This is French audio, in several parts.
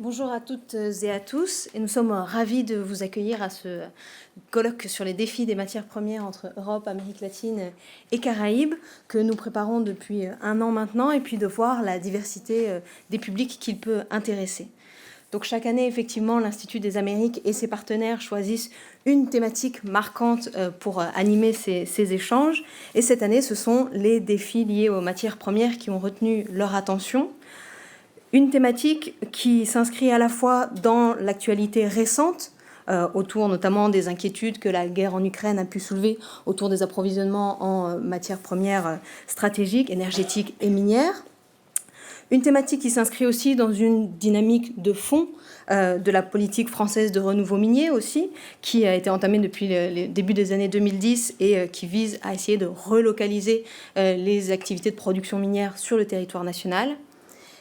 Bonjour à toutes et à tous, et nous sommes ravis de vous accueillir à ce colloque sur les défis des matières premières entre Europe, Amérique latine et Caraïbes, que nous préparons depuis un an maintenant, et puis de voir la diversité des publics qu'il peut intéresser. Donc chaque année, effectivement, l'Institut des Amériques et ses partenaires choisissent une thématique marquante pour animer ces échanges, et cette année, ce sont les défis liés aux matières premières qui ont retenu leur attention. Une thématique qui s'inscrit à la fois dans l'actualité récente, autour notamment des inquiétudes que la guerre en Ukraine a pu soulever autour des approvisionnements en matières premières stratégiques, énergétiques et minières. Une thématique qui s'inscrit aussi dans une dynamique de fond de la politique française de renouveau minier aussi, qui a été entamée depuis le début des années 2010 et qui vise à essayer de relocaliser les activités de production minière sur le territoire national.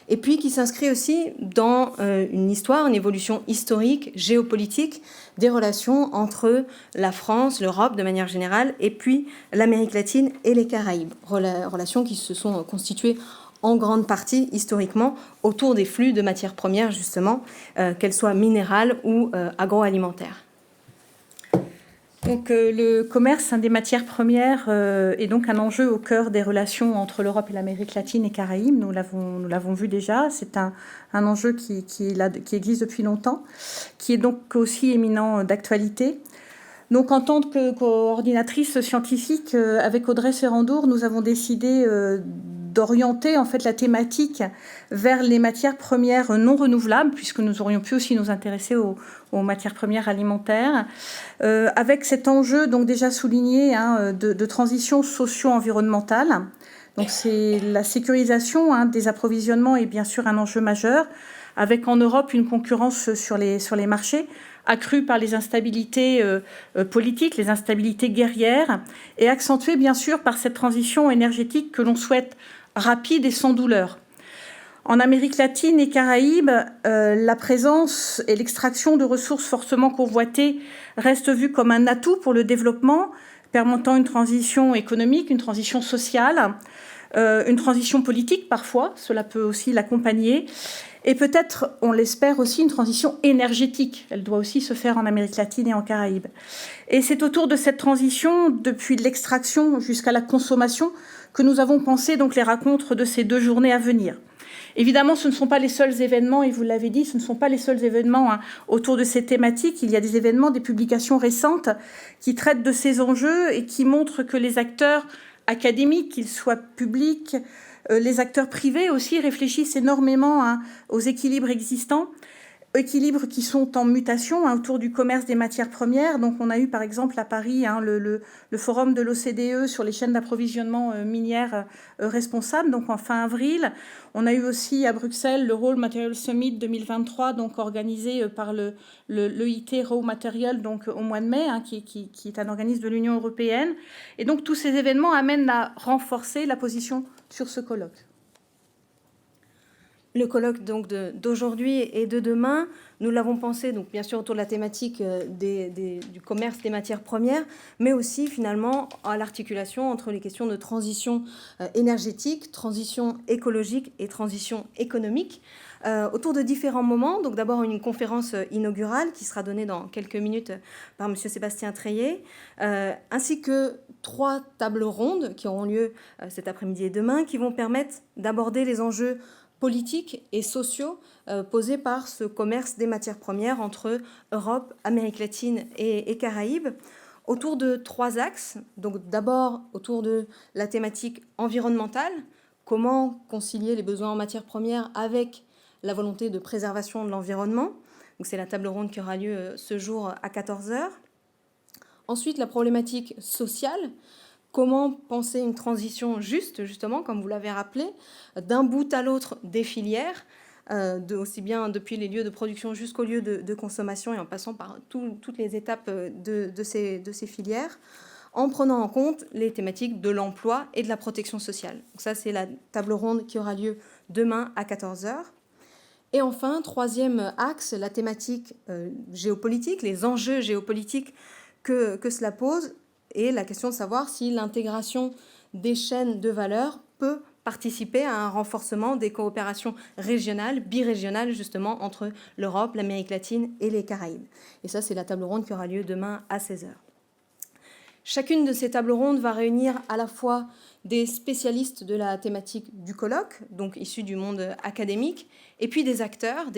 Et puis qui s'inscrit aussi dans une histoire, une évolution historique, géopolitique, des relations entre la France, l'Europe de manière générale, et puis l'Amérique latine et les Caraïbes. Relations qui se sont constituées en grande partie, historiquement, autour des flux de matières premières, justement, qu'elles soient minérales ou agroalimentaires. Donc, le commerce des matières premières est donc un enjeu au cœur des relations entre l'Europe et l'Amérique latine et Caraïbes. Nous l'avons vu déjà. C'est un enjeu qui existe depuis longtemps, qui est donc aussi éminent d'actualité. Donc, en tant que coordinatrice scientifique, avec Audrey Ferrandour, nous avons décidé d'orienter en fait la thématique vers les matières premières non renouvelables, puisque nous aurions pu aussi nous intéresser aux matières premières alimentaires, avec cet enjeu donc déjà souligné de transition socio-environnementale. Donc c'est la sécurisation des approvisionnements est bien sûr un enjeu majeur, avec en Europe une concurrence sur les marchés accrue par les instabilités politiques, les instabilités guerrières, et accentuée bien sûr par cette transition énergétique que l'on souhaite rapide et sans douleur. En Amérique latine et Caraïbes, la présence et l'extraction de ressources fortement convoitées restent vues comme un atout pour le développement, permettant une transition économique, une transition sociale, une transition politique parfois, cela peut aussi l'accompagner, et peut-être, on l'espère aussi, une transition énergétique. Elle doit aussi se faire en Amérique latine et en Caraïbes. Et c'est autour de cette transition, depuis l'extraction jusqu'à la consommation, que nous avons pensé donc les rencontres de ces 2 journées à venir. Évidemment, ce ne sont pas les seuls événements, et vous l'avez dit, ce ne sont pas les seuls événements autour de ces thématiques. Il y a des événements, des publications récentes qui traitent de ces enjeux et qui montrent que les acteurs académiques, qu'ils soient publics, les acteurs privés aussi réfléchissent énormément aux équilibres existants, équilibres qui sont en mutation autour du commerce des matières premières. Donc on a eu par exemple à Paris le forum de l'OCDE sur les chaînes d'approvisionnement minières responsables, donc en fin avril. On a eu aussi à Bruxelles le Raw Material Summit 2023, donc organisé par l'EIT Raw Material, donc au mois de mai, qui est un organisme de l'Union européenne. Et donc tous ces événements amènent à renforcer la position sur ce colloque. Le colloque donc d'aujourd'hui et de demain, nous l'avons pensé donc bien sûr autour de la thématique du commerce des matières premières, mais aussi finalement à l'articulation entre les questions de transition énergétique, transition écologique et transition économique, autour de différents moments. Donc d'abord une conférence inaugurale qui sera donnée dans quelques minutes par M. Sébastien Treillet, ainsi que 3 tables rondes qui auront lieu cet après-midi et demain, qui vont permettre d'aborder les enjeux politiques et sociaux posés par ce commerce des matières premières entre Europe, Amérique latine et Caraïbes, autour de 3 axes. Donc d'abord autour de la thématique environnementale, comment concilier les besoins en matières premières avec la volonté de préservation de l'environnement. Donc c'est la table ronde qui aura lieu ce jour à 14h. Ensuite, la problématique sociale. Comment penser une transition juste, justement, comme vous l'avez rappelé, d'un bout à l'autre des filières, aussi bien depuis les lieux de production jusqu'aux lieux de consommation et en passant par toutes les étapes de ces filières, en prenant en compte les thématiques de l'emploi et de la protection sociale. Donc ça, c'est la table ronde qui aura lieu demain à 14h. Et enfin, 3e axe, la thématique géopolitique, les enjeux géopolitiques que cela pose, et la question de savoir si l'intégration des chaînes de valeur peut participer à un renforcement des coopérations régionales, birégionales justement, entre l'Europe, l'Amérique latine et les Caraïbes. Et ça, c'est la table ronde qui aura lieu demain à 16h. Chacune de ces tables rondes va réunir à la fois des spécialistes de la thématique du colloque, donc issus du monde académique, et puis des acteurs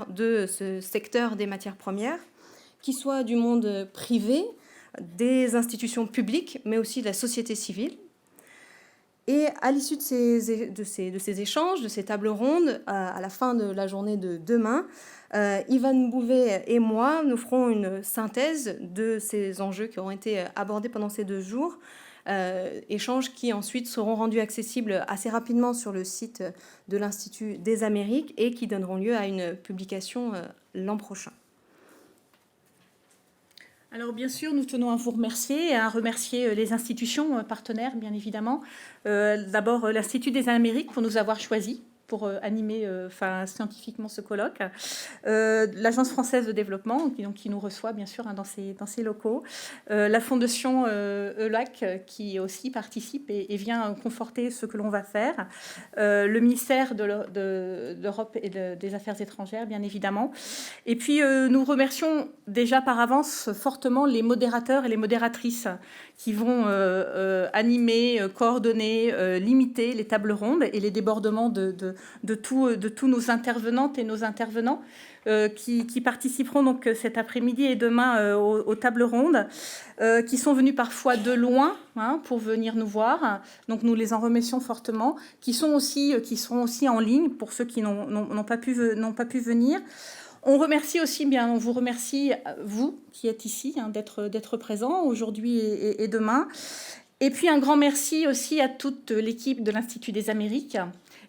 de ce secteur des matières premières, qui soient du monde privé, des institutions publiques, mais aussi de la société civile. Et à l'issue de ces échanges, de ces tables rondes, à la fin de la journée de demain, Yvan Bouvet et moi, nous ferons une synthèse de ces enjeux qui auront été abordés pendant ces 2 jours, échanges qui ensuite seront rendus accessibles assez rapidement sur le site de l'Institut des Amériques et qui donneront lieu à une publication l'an prochain. Alors bien sûr, nous tenons à vous remercier et à remercier les institutions partenaires, bien évidemment. D'abord l'Institut des Amériques pour nous avoir choisis pour animer scientifiquement ce colloque. L'Agence française de développement, qui nous reçoit bien sûr dans ses locaux. La Fondation EULAC qui aussi participe et vient conforter ce que l'on va faire. Le ministère de l'Europe et des Affaires étrangères, bien évidemment. Et puis nous remercions déjà par avance fortement les modérateurs et les modératrices qui vont animer, coordonner, limiter les tables rondes et les débordements de tous nos intervenantes et nos intervenants qui participeront donc cet après-midi et demain aux tables rondes, qui sont venus parfois de loin pour venir nous voir. Donc nous les en remercions fortement, qui seront aussi en ligne pour ceux qui n'ont pas pu venir. On vous remercie, vous qui êtes ici, d'être présents aujourd'hui et demain. Et puis un grand merci aussi à toute l'équipe de l'Institut des Amériques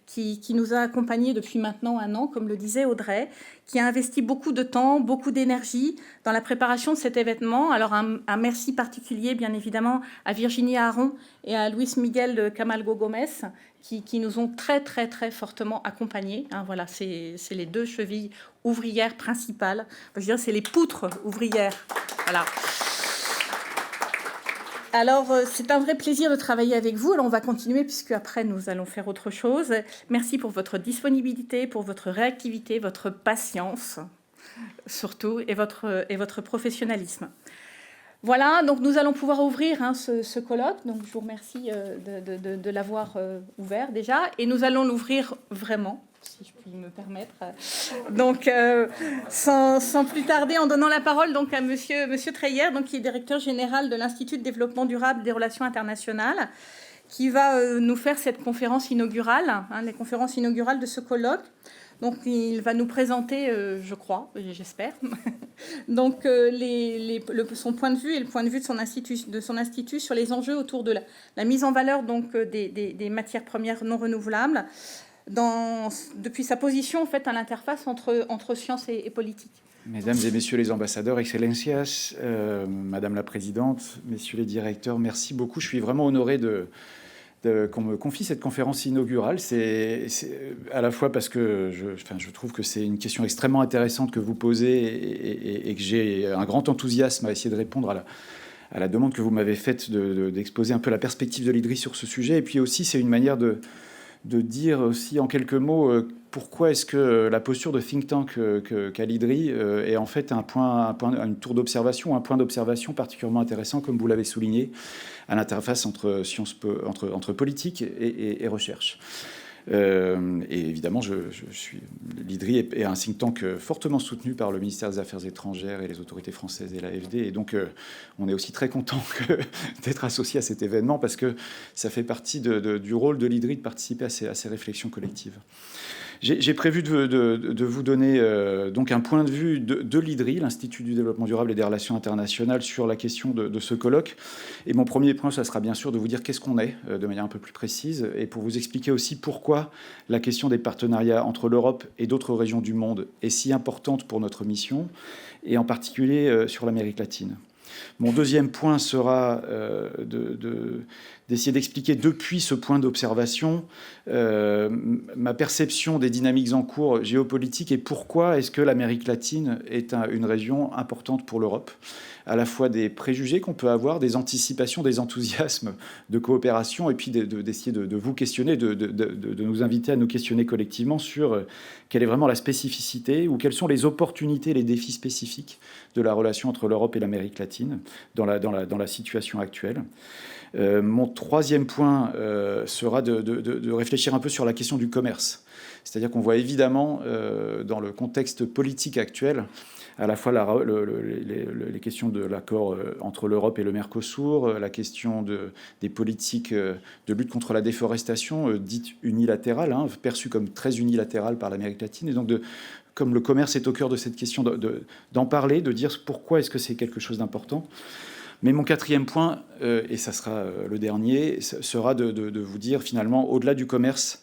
qui nous a accompagnés depuis maintenant 1 an, comme le disait Audrey, qui a investi beaucoup de temps, beaucoup d'énergie dans la préparation de cet événement. Alors un merci particulier, bien évidemment, à Virginie Aron et à Luis Miguel Camalgo Gomez, qui nous ont très, très, très fortement accompagnés. Voilà, c'est les 2 chevilles ouvrières principales. Je veux dire, c'est les poutres ouvrières. Voilà. Alors, c'est un vrai plaisir de travailler avec vous. Alors, on va continuer puisque après, nous allons faire autre chose. Merci pour votre disponibilité, pour votre réactivité, votre patience, surtout, et votre professionnalisme. Voilà, donc nous allons pouvoir ouvrir ce colloque. Donc, je vous remercie de l'avoir ouvert déjà. Et nous allons l'ouvrir vraiment, si je puis me permettre. Donc, sans plus tarder, en donnant la parole donc, à Monsieur Treyer, donc, qui est directeur général de l'Institut de développement durable des relations internationales, qui va nous faire cette conférence inaugurale, les conférences inaugurales de ce colloque. Donc, il va nous présenter, je crois, j'espère, donc, son point de vue et le point de vue de son institut sur les enjeux autour de la mise en valeur donc, des matières premières non renouvelables, depuis sa position en fait, à l'interface entre science et politique. Mesdames et messieurs les ambassadeurs, Excellencias, Madame la Présidente, messieurs les directeurs, merci beaucoup. Je suis vraiment honoré qu'on me confie cette conférence inaugurale. C'est à la fois parce que je trouve que c'est une question extrêmement intéressante que vous posez et que j'ai un grand enthousiasme à essayer de répondre à la demande que vous m'avez faite d'exposer un peu la perspective de l'IDRI sur ce sujet. Et puis aussi, c'est une manière de dire aussi en quelques mots pourquoi est-ce que la posture de think tank qu'a l'IDRI est en fait une tour d'observation, un point d'observation particulièrement intéressant, comme vous l'avez souligné, à l'interface entre politique et recherche. Et évidemment, l'IDRI est un think tank fortement soutenu par le ministère des Affaires étrangères et les autorités françaises et l'AFD. Et donc, on est aussi très content d'être associé à cet événement parce que ça fait partie du rôle de l'IDRI de participer à ces réflexions collectives. J'ai prévu de vous donner donc un point de vue de l'IDRI, l'Institut du développement durable et des relations internationales, sur la question de ce colloque. Et mon premier point, ça sera bien sûr de vous dire qu'est-ce qu'on est, de manière un peu plus précise, et pour vous expliquer aussi pourquoi la question des partenariats entre l'Europe et d'autres régions du monde est si importante pour notre mission, et en particulier sur l'Amérique latine. Mon deuxième point sera d'essayer d'expliquer depuis ce point d'observation ma perception des dynamiques en cours géopolitiques et pourquoi est-ce que l'Amérique latine est une région importante pour l'Europe, à la fois des préjugés qu'on peut avoir, des anticipations, des enthousiasmes de coopération, et puis d'essayer de vous questionner, de nous inviter à nous questionner collectivement sur quelle est vraiment la spécificité ou quelles sont les opportunités, les défis spécifiques de la relation entre l'Europe et l'Amérique latine dans la situation actuelle. Mon troisième point sera de réfléchir un peu sur la question du commerce. C'est-à-dire qu'on voit évidemment, dans le contexte politique actuel, à la fois les questions de l'accord entre l'Europe et le Mercosur, la question des politiques de lutte contre la déforestation, dites unilatérales, perçues comme très unilatérales par l'Amérique latine. Et donc, comme le commerce est au cœur de cette question, d'en parler, de dire pourquoi est-ce que c'est quelque chose d'important. Mais mon quatrième point, et ça sera le dernier, sera de vous dire finalement, au-delà du commerce,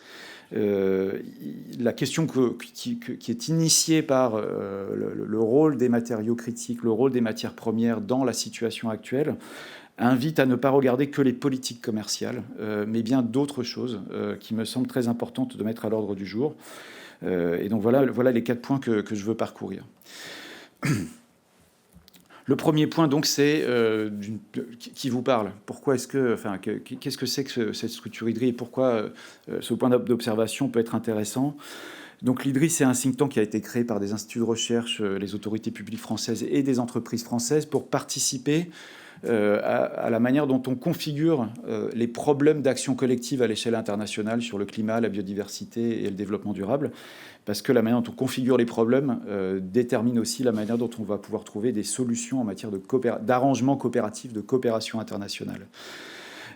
la question qui est initiée par le rôle des matériaux critiques, le rôle des matières premières dans la situation actuelle, invite à ne pas regarder que les politiques commerciales, mais bien d'autres choses qui me semblent très importantes de mettre à l'ordre du jour. Et donc voilà les 4 points que je veux parcourir. Le premier point, donc, c'est qui vous parle. Pourquoi est-ce que, qu'est-ce que c'est que cette structure IDRI et pourquoi ce point d'observation peut être intéressant. Donc, l'IDRI, c'est un think tank qui a été créé par des instituts de recherche, les autorités publiques françaises et des entreprises françaises pour participer à la manière dont on configure les problèmes d'action collective à l'échelle internationale sur le climat, la biodiversité et le développement durable. Parce que la manière dont on configure les problèmes détermine aussi la manière dont on va pouvoir trouver des solutions en matière d'arrangement coopératif, de coopération internationale.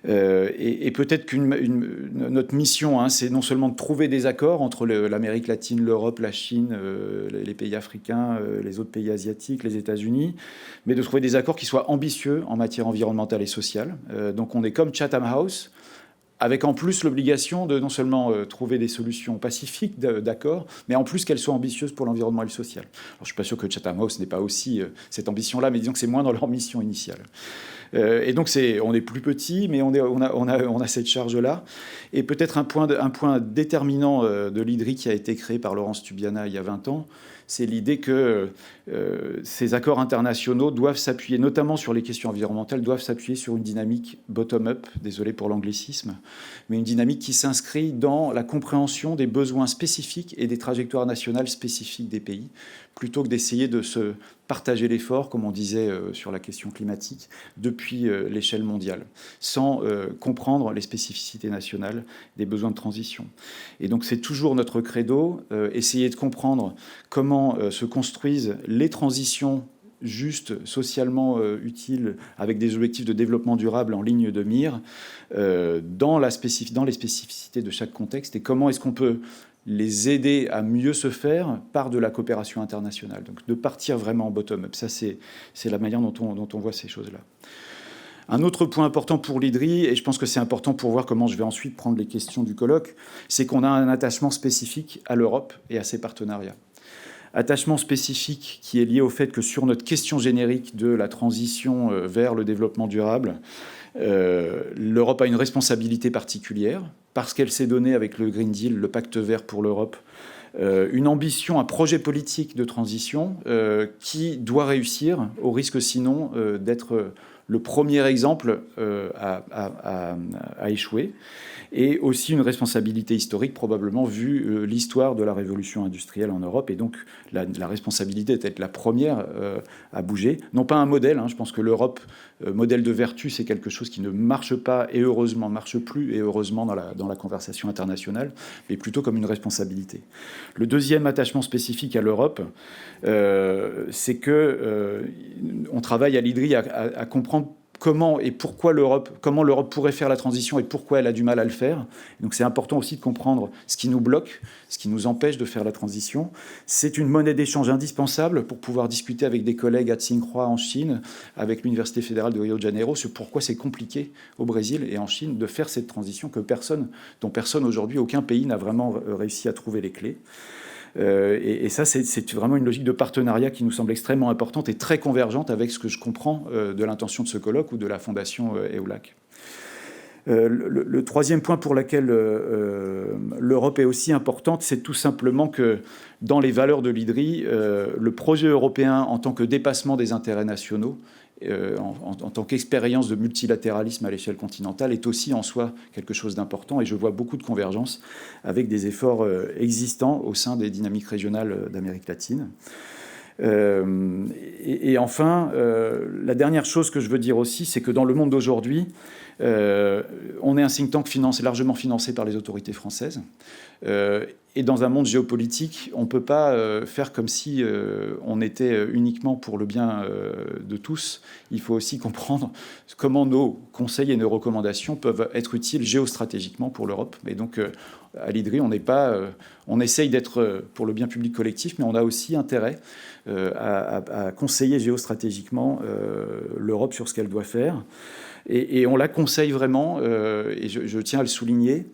Et peut-être que notre mission, c'est non seulement de trouver des accords entre l'Amérique latine, l'Europe, la Chine, les pays africains, les autres pays asiatiques, les États-Unis, mais de trouver des accords qui soient ambitieux en matière environnementale et sociale. Donc on est comme Chatham House, avec en plus l'obligation de non seulement trouver des solutions pacifiques d'accord, mais en plus qu'elles soient ambitieuses pour l'environnement et le social. Alors, je ne suis pas sûr que Chatham House n'ait pas aussi cette ambition-là, mais disons que c'est moins dans leur mission initiale. Et donc, on est plus petit, mais on a cette charge-là. Et peut-être un point déterminant de l'IDRI qui a été créé par Laurence Tubiana il y a 20 ans, c'est l'idée que ces accords internationaux doivent s'appuyer, notamment sur les questions environnementales, doivent s'appuyer sur une dynamique bottom-up, désolé pour l'anglicisme, mais une dynamique qui s'inscrit dans la compréhension des besoins spécifiques et des trajectoires nationales spécifiques des pays, plutôt que d'essayer de se partager l'effort, comme on disait sur la question climatique, depuis l'échelle mondiale, sans comprendre les spécificités nationales des besoins de transition. Et donc c'est toujours notre credo, essayer de comprendre comment se construisent les transitions justes, socialement utiles, avec des objectifs de développement durable en ligne de mire, dans les spécificités de chaque contexte, et comment est-ce qu'on peut les aider à mieux se faire par de la coopération internationale. Donc de partir vraiment en bottom-up. Ça, c'est la manière dont on voit ces choses-là. Un autre point important pour l'IDRI, et je pense que c'est important pour voir comment je vais ensuite prendre les questions du colloque, c'est qu'on a un attachement spécifique à l'Europe et à ses partenariats. Attachement spécifique qui est lié au fait que sur notre question générique de la transition vers le développement durable, l'Europe a une responsabilité particulière parce qu'elle s'est donnée avec le Green Deal, le pacte vert pour l'Europe, une ambition, un projet politique de transition qui doit réussir, au risque sinon d'être le premier exemple à échouer, et aussi une responsabilité historique probablement vu l'histoire de la révolution industrielle en Europe, et donc la responsabilité d'être la première à bouger. Non pas un modèle, je pense que l'Europe, modèle de vertu, c'est quelque chose qui ne marche pas et heureusement, marche plus et heureusement dans la conversation internationale, mais plutôt comme une responsabilité. Le deuxième attachement spécifique à l'Europe, c'est que on travaille à l'IDRI à comprendre comment et pourquoi comment l'Europe pourrait faire la transition et pourquoi elle a du mal à le faire. Donc c'est important aussi de comprendre ce qui nous bloque, ce qui nous empêche de faire la transition. C'est une monnaie d'échange indispensable pour pouvoir discuter avec des collègues à Tsinghua en Chine, avec l'Université fédérale de Rio de Janeiro, sur pourquoi c'est compliqué au Brésil et en Chine de faire cette transition dont personne aujourd'hui, aucun pays n'a vraiment réussi à trouver les clés. Et ça, c'est vraiment une logique de partenariat qui nous semble extrêmement importante et très convergente avec ce que je comprends de l'intention de ce colloque ou de la Fondation EULAC. Le troisième point pour lequel l'Europe est aussi importante, c'est tout simplement que dans les valeurs de l'IDRI, le projet européen en tant que dépassement des intérêts nationaux, en tant qu'expérience de multilatéralisme à l'échelle continentale, est aussi en soi quelque chose d'important. Et je vois beaucoup de convergence avec des efforts existants au sein des dynamiques régionales d'Amérique latine. Et enfin, la dernière chose que je veux dire aussi, c'est que dans le monde d'aujourd'hui, on est un think tank largement financé par les autorités françaises. Et dans un monde géopolitique, on ne peut pas faire comme si on était uniquement pour le bien de tous. Il faut aussi comprendre comment nos conseils et nos recommandations peuvent être utiles géostratégiquement pour l'Europe. Et donc, à l'IDRI, on essaye d'être pour le bien public collectif, mais on a aussi intérêt à conseiller géostratégiquement l'Europe sur ce qu'elle doit faire. Et on la conseille vraiment, et je tiens à le souligner,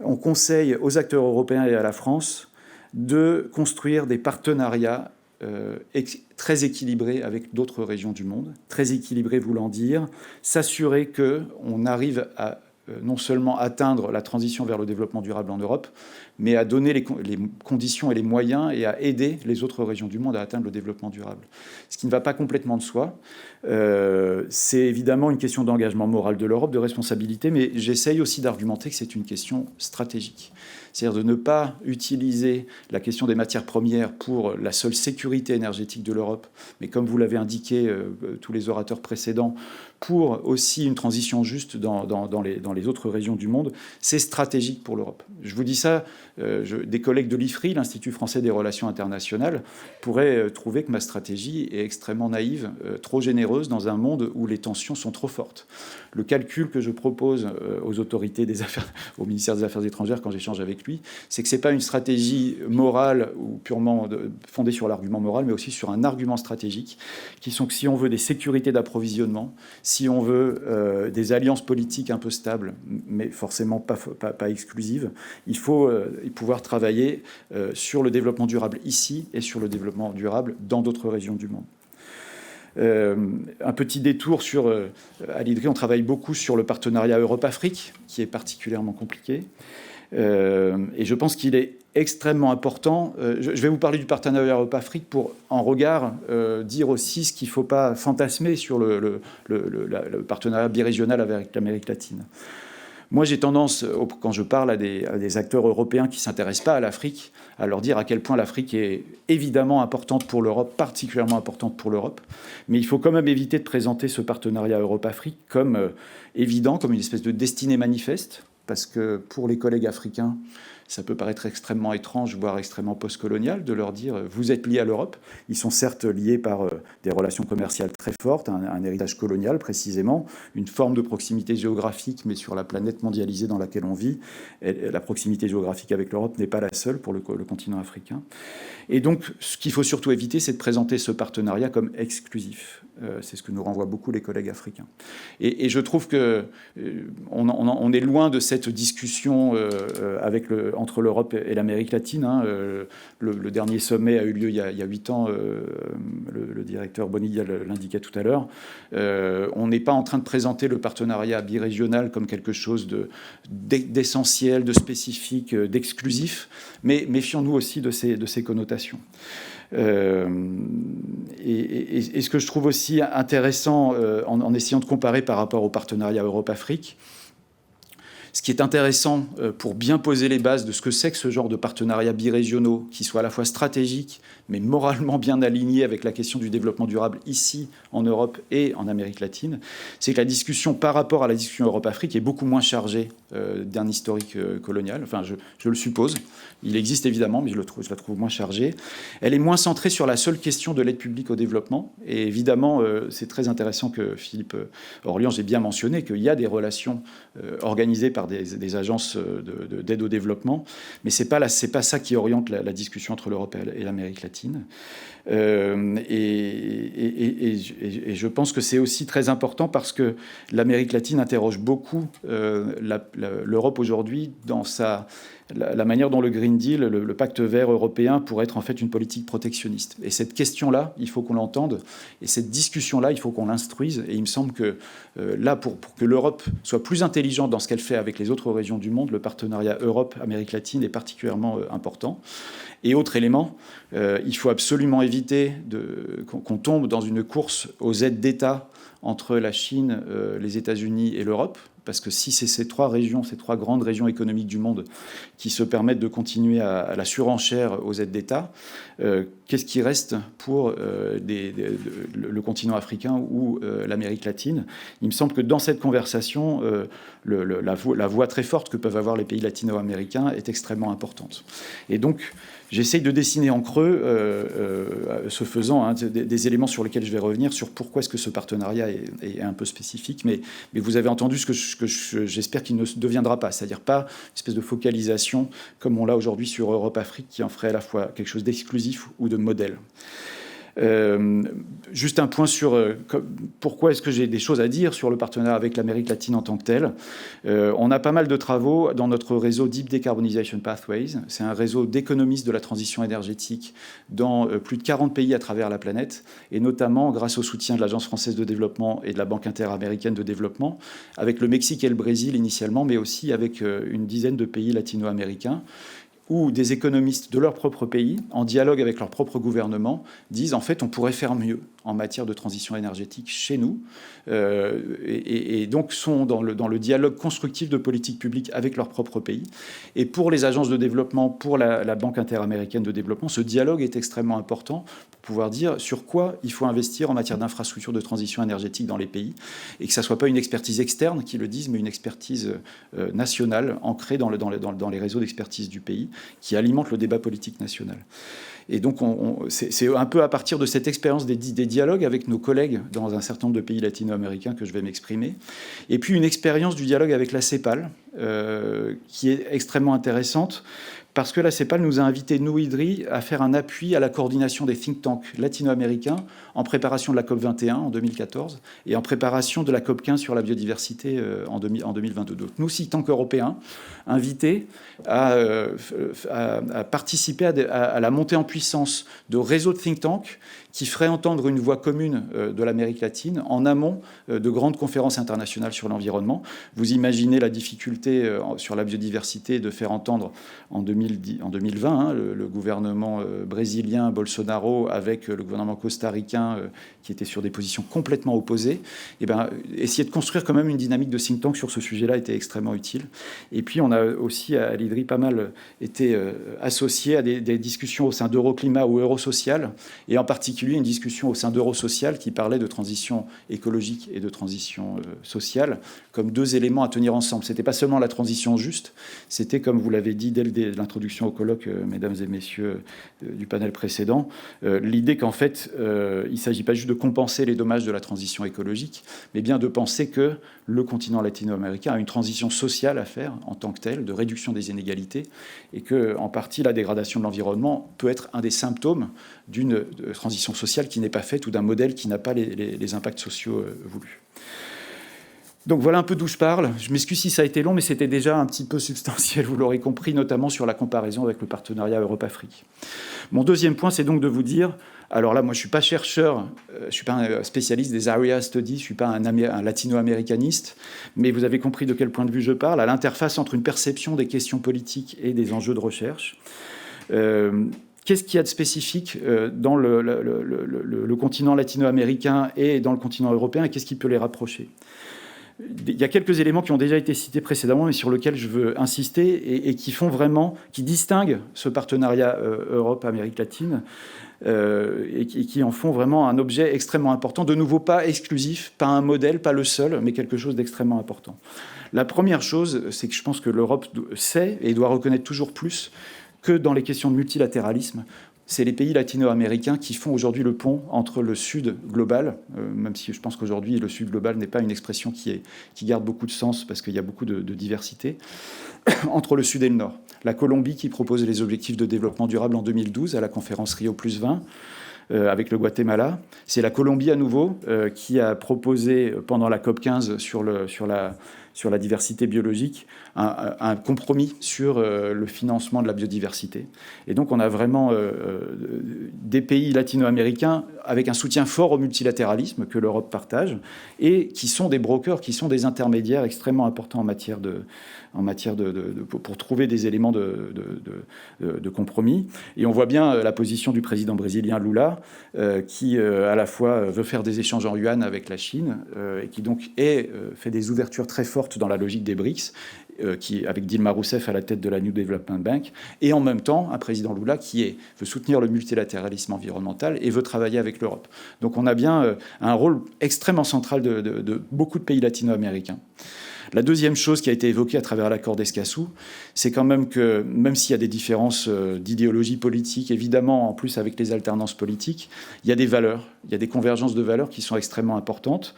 on conseille aux acteurs européens et à la France de construire des partenariats très équilibrés avec d'autres régions du monde. Très équilibrés voulant dire s'assurer qu'on arrive à non seulement atteindre la transition vers le développement durable en Europe, mais à donner les conditions et les moyens et à aider les autres régions du monde à atteindre le développement durable. Ce qui ne va pas complètement de soi. C'est évidemment une question d'engagement moral de l'Europe, de responsabilité, mais j'essaye aussi d'argumenter que c'est une question stratégique. C'est-à-dire de ne pas utiliser la question des matières premières pour la seule sécurité énergétique de l'Europe, mais comme vous l'avez indiqué, tous les orateurs précédents, pour aussi une transition juste dans les autres régions du monde, c'est stratégique pour l'Europe. Je vous dis ça, des collègues de l'IFRI, l'Institut français des relations internationales, pourraient trouver que ma stratégie est extrêmement naïve, trop généreuse dans un monde où les tensions sont trop fortes. Le calcul que je propose aux autorités au ministère des Affaires étrangères quand j'échange avec lui, c'est que ce n'est pas une stratégie morale ou purement fondée sur l'argument moral, mais aussi sur un argument stratégique, qui sont que si on veut des sécurités d'approvisionnement, si on veut des alliances politiques un peu stables, mais forcément pas exclusives, il faut pouvoir travailler sur le développement durable ici et sur le développement durable dans d'autres régions du monde. Un petit détour à l'IDRI, on travaille beaucoup sur le partenariat Europe-Afrique, qui est particulièrement compliqué. Et je pense qu'il est extrêmement important. Je vais vous parler du partenariat Europe-Afrique pour, en regard, dire aussi ce qu'il ne faut pas fantasmer sur le partenariat birégional avec l'Amérique latine. Moi, j'ai tendance, quand je parle à des acteurs européens qui ne s'intéressent pas à l'Afrique, à leur dire à quel point l'Afrique est évidemment importante pour l'Europe, particulièrement importante pour l'Europe. Mais il faut quand même éviter de présenter ce partenariat Europe-Afrique comme évident, comme une espèce de destinée manifeste, parce que pour les collègues africains, ça peut paraître extrêmement étrange, voire extrêmement postcolonial, de leur dire « vous êtes liés à l'Europe ». Ils sont certes liés par des relations commerciales très fortes, un héritage colonial précisément, une forme de proximité géographique, mais sur la planète mondialisée dans laquelle on vit, la proximité géographique avec l'Europe n'est pas la seule pour le continent africain. Et donc, ce qu'il faut surtout éviter, c'est de présenter ce partenariat comme exclusif. C'est ce que nous renvoient beaucoup les collègues africains. Et je trouve qu'on est loin de cette discussion entre l'Europe et l'Amérique latine. Le dernier sommet a eu lieu il y a 8 ans. Le directeur Bonilla l'indiquait tout à l'heure. On n'est pas en train de présenter le partenariat birégional comme quelque chose d'essentiel, de spécifique, d'exclusif. Mais méfions-nous aussi de ces connotations. Et ce que je trouve aussi intéressant en essayant de comparer par rapport au partenariat Europe-Afrique, ce qui est intéressant pour bien poser les bases de ce que c'est que ce genre de partenariats birégionaux, qui soient à la fois stratégiques, mais moralement bien alignés avec la question du développement durable ici, en Europe et en Amérique latine, c'est que la discussion par rapport à la discussion Europe-Afrique est beaucoup moins chargée d'un historique colonial. Enfin, je le suppose. Il existe évidemment, mais je la trouve moins chargée. Elle est moins centrée sur la seule question de l'aide publique au développement. Et évidemment, c'est très intéressant que Philippe Orliange ait bien mentionné qu'il y a des relations organisées par des agences d'aide au développement, mais c'est pas ça qui oriente la discussion entre l'Europe et l'Amérique latine. Et je pense que c'est aussi très important parce que l'Amérique latine interroge beaucoup l'Europe aujourd'hui dans sa la manière dont le Green Deal, le pacte vert européen, pourrait être en fait une politique protectionniste. Et cette question-là, il faut qu'on l'entende, et cette discussion-là, il faut qu'on l'instruise. Et il me semble que là, pour que l'Europe soit plus intelligente dans ce qu'elle fait avec les autres régions du monde, le partenariat Europe-Amérique latine est particulièrement important. Et autre élément, il faut absolument éviter qu'on tombe dans une course aux aides d'État entre la Chine, les États-Unis et l'Europe, parce que si c'est ces trois grandes régions économiques du monde qui se permettent de continuer à la surenchère aux aides d'État, qu'est-ce qui reste pour le continent africain ou l'Amérique latine? Il me semble que dans cette conversation, la voix très forte que peuvent avoir les pays latino-américains est extrêmement importante. Et donc, j'essaye de dessiner en creux, ce faisant, des éléments sur lesquels je vais revenir, sur pourquoi est-ce que ce partenariat est un peu spécifique. Mais vous avez entendu ce que j'espère qu'il ne deviendra pas, c'est-à-dire pas une espèce de focalisation comme on l'a aujourd'hui sur Europe-Afrique, qui en ferait à la fois quelque chose d'exclusif ou de modèle. Juste un point sur pourquoi est-ce que j'ai des choses à dire sur le partenariat avec l'Amérique latine en tant que tel. On a pas mal de travaux dans notre réseau Deep Decarbonization Pathways. C'est un réseau d'économistes de la transition énergétique dans plus de 40 pays à travers la planète, et notamment grâce au soutien de l'Agence française de développement et de la Banque interaméricaine de développement, avec le Mexique et le Brésil initialement, mais aussi avec une dizaine de pays latino-américains, où des économistes de leur propre pays, en dialogue avec leur propre gouvernement, disent en fait on pourrait faire mieux en matière de transition énergétique chez nous, et donc sont dans le dialogue constructif de politique publique avec leur propre pays. Et pour les agences de développement, pour la Banque interaméricaine de développement, ce dialogue est extrêmement important pour pouvoir dire sur quoi il faut investir en matière d'infrastructures de transition énergétique dans les pays, et que ça ne soit pas une expertise externe qui le dise, mais une expertise nationale ancrée dans les réseaux d'expertise du pays, qui alimente le débat politique national. Et donc, c'est un peu à partir de cette expérience des dialogues avec nos collègues dans un certain nombre de pays latino-américains que je vais m'exprimer. Et puis, une expérience du dialogue avec la CEPAL, qui est extrêmement intéressante, parce que la CEPAL nous a invités, nous, IDRI, à faire un appui à la coordination des think tanks latino-américains en préparation de la COP21 en 2014 et en préparation de la COP15 sur la biodiversité en 2022. Donc, nous, think tanks européens, invités à participer à la montée en puissance de réseaux de think tanks qui feraient entendre une voix commune de l'Amérique latine en amont de grandes conférences internationales sur l'environnement. Vous imaginez la difficulté sur la biodiversité de faire entendre en 2020 le gouvernement brésilien Bolsonaro avec le gouvernement costaricain qui était sur des positions complètement opposées. Et essayer de construire quand même une dynamique de think tank sur ce sujet-là était extrêmement utile. Et puis on a aussi à l'IDRI pas mal été associé à des discussions au sein d'Euroclimat ou Eurosocial, et en particulier une discussion au sein d'Eurosocial qui parlait de transition écologique et de transition sociale comme deux éléments à tenir ensemble. C'était pas seulement la transition juste, c'était, comme vous l'avez dit dès l'introduction au colloque, mesdames et messieurs du panel précédent, l'idée qu'en fait, il ne s'agit pas juste de compenser les dommages de la transition écologique, mais bien de penser que le continent latino-américain a une transition sociale à faire en tant que telle, de réduction des inégalités, et que, en partie, la dégradation de l'environnement peut être un des symptômes d'une transition sociale qui n'est pas faite ou d'un modèle qui n'a pas les impacts sociaux voulus. Donc voilà un peu d'où je parle. Je m'excuse si ça a été long, mais c'était déjà un petit peu substantiel, vous l'aurez compris, notamment sur la comparaison avec le partenariat Europe-Afrique. Mon deuxième point, c'est donc de vous dire, alors là, moi, je ne suis pas chercheur, je ne suis pas un spécialiste des area studies, je ne suis pas un latino-américaniste, mais vous avez compris de quel point de vue je parle, à l'interface entre une perception des questions politiques et des enjeux de recherche. Qu'est-ce qu'il y a de spécifique dans le continent latino-américain et dans le continent européen, et qu'est-ce qui peut les rapprocher ? Il y a quelques éléments qui ont déjà été cités précédemment, mais sur lesquels je veux insister et qui font vraiment, qui distinguent ce partenariat Europe-Amérique latine et qui en font vraiment un objet extrêmement important. De nouveau, pas exclusif, pas un modèle, pas le seul, mais quelque chose d'extrêmement important. La première chose, c'est que je pense que l'Europe sait et doit reconnaître toujours plus que dans les questions de multilatéralisme, c'est les pays latino-américains qui font aujourd'hui le pont entre le Sud global, même si je pense qu'aujourd'hui, le Sud global n'est pas une expression qui garde beaucoup de sens parce qu'il y a beaucoup de diversité, entre le Sud et le Nord. La Colombie qui propose les objectifs de développement durable en 2012 à la conférence Rio+20, avec le Guatemala. C'est la Colombie à nouveau qui a proposé pendant la COP15 sur sur la diversité biologique, un compromis sur le financement de la biodiversité. Et donc on a vraiment des pays latino-américains avec un soutien fort au multilatéralisme que l'Europe partage et qui sont des brokers, qui sont des intermédiaires extrêmement importants pour trouver des éléments de compromis. Et on voit bien la position du président brésilien Lula, qui à la fois veut faire des échanges en yuan avec la Chine, et qui donc fait des ouvertures très fortes dans la logique des BRICS, avec Dilma Rousseff à la tête de la New Development Bank, et en même temps un président Lula qui veut soutenir le multilatéralisme environnemental et veut travailler avec l'Europe. Donc on a bien un rôle extrêmement central de beaucoup de pays latino-américains. La deuxième chose qui a été évoquée à travers l'accord d'Escazú, c'est quand même que, même s'il y a des différences d'idéologie politique, évidemment, en plus avec les alternances politiques, il y a des valeurs, il y a des convergences de valeurs qui sont extrêmement importantes.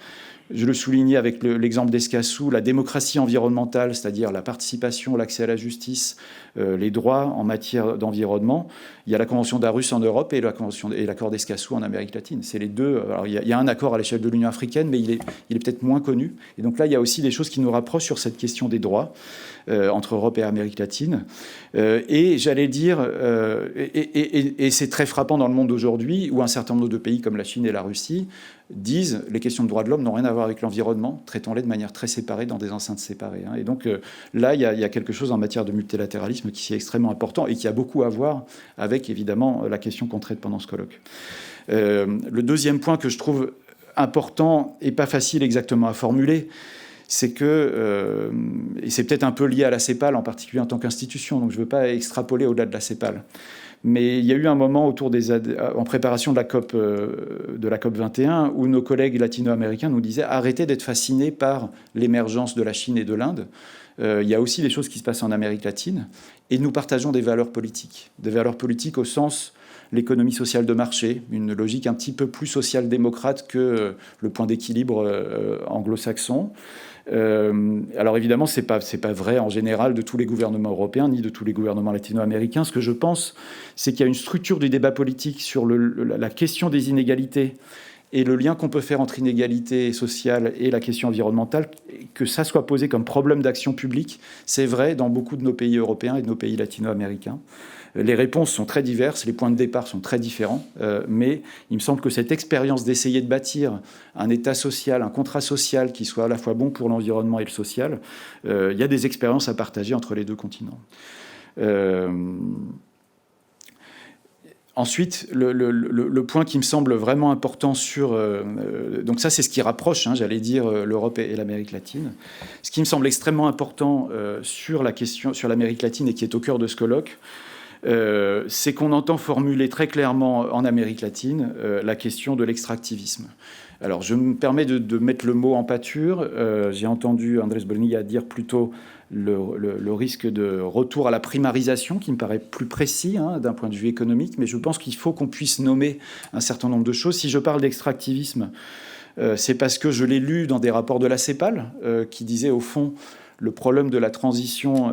Je le soulignais avec l'exemple d'Escazú, la démocratie environnementale, c'est-à-dire la participation, l'accès à la justice, les droits en matière d'environnement. Il y a la Convention d'Aarhus en Europe et l'accord d'Escazú en Amérique latine. C'est les deux. Alors, il y a un accord à l'échelle de l'Union africaine, mais il est peut-être moins connu. Et donc là, il y a aussi des choses qui nous rapprochent sur cette question des droits entre Europe et Amérique latine. Et j'allais dire, et c'est très frappant dans le monde d'aujourd'hui, où un certain nombre de pays comme la Chine et la Russie disent les questions de droits de l'homme n'ont rien à voir avec l'environnement, traitons-les de manière très séparée dans des enceintes séparées. Et donc là, il y a quelque chose en matière de multilatéralisme qui est extrêmement important et qui a beaucoup à voir avec, évidemment, la question qu'on traite pendant ce colloque. Le deuxième point que je trouve important et pas facile exactement à formuler, c'est que, et c'est peut-être un peu lié à la CEPAL en particulier en tant qu'institution, donc je ne veux pas extrapoler au-delà de la CEPAL. Mais il y a eu un moment en préparation de la COP 21 où nos collègues latino-américains nous disaient arrêtez d'être fascinés par l'émergence de la Chine et de l'Inde. Il y a aussi des choses qui se passent en Amérique latine et nous partageons des valeurs politiques au sens l'économie sociale de marché, une logique un petit peu plus social-démocrate que le point d'équilibre anglo-saxon. Alors évidemment, c'est pas vrai en général de tous les gouvernements européens ni de tous les gouvernements latino-américains. Ce que je pense, c'est qu'il y a une structure du débat politique sur la question des inégalités et le lien qu'on peut faire entre inégalité sociale et la question environnementale, que ça soit posé comme problème d'action publique, c'est vrai dans beaucoup de nos pays européens et de nos pays latino-américains. Les réponses sont très diverses, les points de départ sont très différents, mais il me semble que cette expérience d'essayer de bâtir un État social, un contrat social qui soit à la fois bon pour l'environnement et le social, il y a des expériences à partager entre les deux continents. Ensuite, le point qui me semble vraiment important donc ça, c'est ce qui rapproche, j'allais dire, l'Europe et l'Amérique latine. Ce qui me semble extrêmement important sur l'Amérique latine et qui est au cœur de ce colloque, c'est qu'on entend formuler très clairement en Amérique latine la question de l'extractivisme. Alors, je me permets de mettre le mot en pâture. J'ai entendu Andrés Bonilla dire plutôt le risque de retour à la primarisation, qui me paraît plus précis d'un point de vue économique, mais je pense qu'il faut qu'on puisse nommer un certain nombre de choses. Si je parle d'extractivisme, c'est parce que je l'ai lu dans des rapports de la CEPAL, qui disait au fond le problème de la transition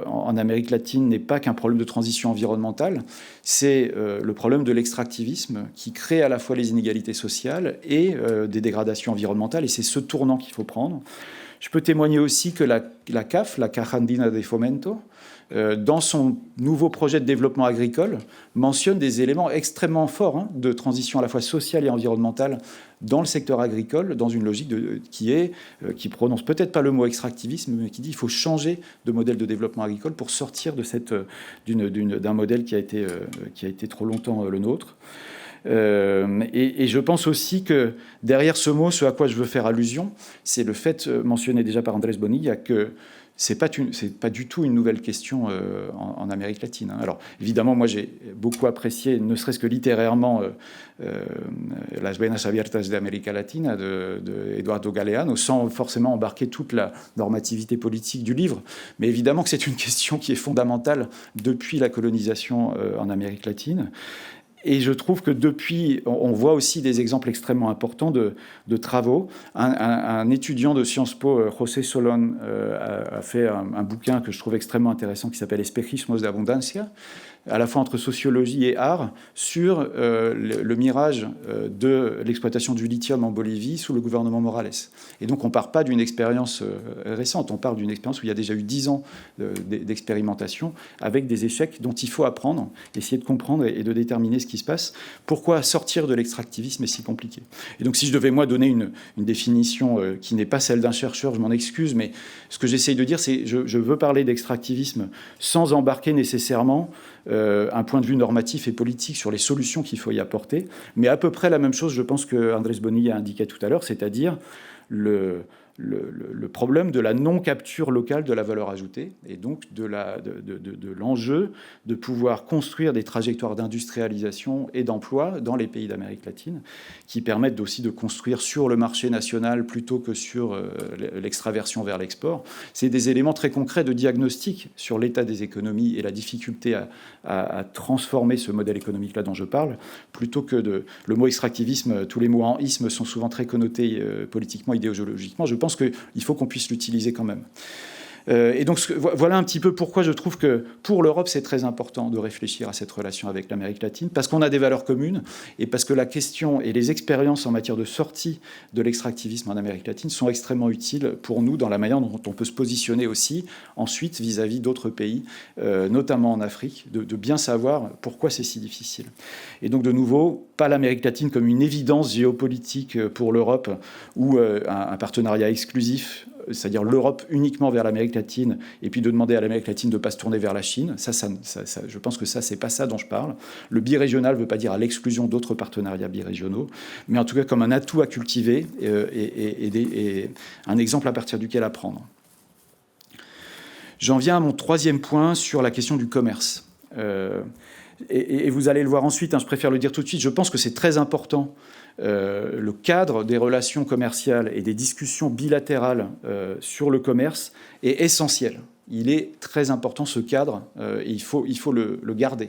en Amérique latine n'est pas qu'un problème de transition environnementale, c'est le problème de l'extractivisme qui crée à la fois les inégalités sociales et des dégradations environnementales, et c'est ce tournant qu'il faut prendre. Je peux témoigner aussi que la CAF, la Caja Andina de Fomento, dans son nouveau projet de développement agricole, mentionne des éléments extrêmement forts de transition à la fois sociale et environnementale dans le secteur agricole, dans une logique qui prononce peut-être pas le mot extractivisme, mais qui dit qu'il faut changer de modèle de développement agricole pour sortir d'un modèle qui a été trop longtemps le nôtre. Et je pense aussi que derrière ce mot, ce à quoi je veux faire allusion, c'est le fait mentionné déjà par Andrés Bonilla que c'est pas du tout une nouvelle question en Amérique latine. Alors évidemment, moi j'ai beaucoup apprécié, ne serait-ce que littérairement, Las Venas Abiertas de América Latina de Eduardo Galeano, sans forcément embarquer toute la normativité politique du livre. Mais évidemment que c'est une question qui est fondamentale depuis la colonisation en Amérique latine. Et je trouve que depuis, on voit aussi des exemples extrêmement importants de travaux. Un étudiant de Sciences Po, José Solón, a fait un bouquin que je trouve extrêmement intéressant qui s'appelle Espejismos de Abundancia, à la fois entre sociologie et art, sur le mirage de l'exploitation du lithium en Bolivie sous le gouvernement Morales. Et donc on ne part pas d'une expérience récente, on part d'une expérience où il y a déjà eu 10 ans d'expérimentation avec des échecs dont il faut apprendre, essayer de comprendre et de déterminer ce qui se passe. Pourquoi sortir de l'extractivisme est si compliqué? Et donc si je devais, moi, donner une définition qui n'est pas celle d'un chercheur, je m'en excuse, mais ce que j'essaye de dire, c'est je veux parler d'extractivisme sans embarquer nécessairement un point de vue normatif et politique sur les solutions qu'il faut y apporter, mais à peu près la même chose, je pense, que Andrés Bonilla a indiqué tout à l'heure, c'est-à-dire le problème de la non-capture locale de la valeur ajoutée et donc de l'enjeu de pouvoir construire des trajectoires d'industrialisation et d'emploi dans les pays d'Amérique latine qui permettent aussi de construire sur le marché national plutôt que sur l'extraversion vers l'export. C'est des éléments très concrets de diagnostic sur l'état des économies et la difficulté à transformer ce modèle économique-là dont je parle, plutôt que le mot extractivisme, tous les mots en isme sont souvent très connotés politiquement, idéologiquement. Je pense qu'il faut qu'on puisse l'utiliser quand même. Et donc voilà un petit peu pourquoi je trouve que pour l'Europe, c'est très important de réfléchir à cette relation avec l'Amérique latine, parce qu'on a des valeurs communes et parce que la question et les expériences en matière de sortie de l'extractivisme en Amérique latine sont extrêmement utiles pour nous dans la manière dont on peut se positionner aussi ensuite vis-à-vis d'autres pays, notamment en Afrique, de bien savoir pourquoi c'est si difficile. Et donc de nouveau, pas l'Amérique latine comme une évidence géopolitique pour l'Europe ou un partenariat exclusif, c'est-à-dire l'Europe uniquement vers l'Amérique latine, et puis de demander à l'Amérique latine de ne pas se tourner vers la Chine. Ça, je pense que ça, c'est pas ça dont je parle. Le birégional ne veut pas dire à l'exclusion d'autres partenariats birégionaux, mais en tout cas comme un atout à cultiver et un exemple à partir duquel apprendre. J'en viens à mon troisième point sur la question du commerce. Et vous allez le voir ensuite, je préfère le dire tout de suite, je pense que c'est très important. Le cadre des relations commerciales et des discussions bilatérales sur le commerce est essentiel. Il est très important, ce cadre, et il faut le garder.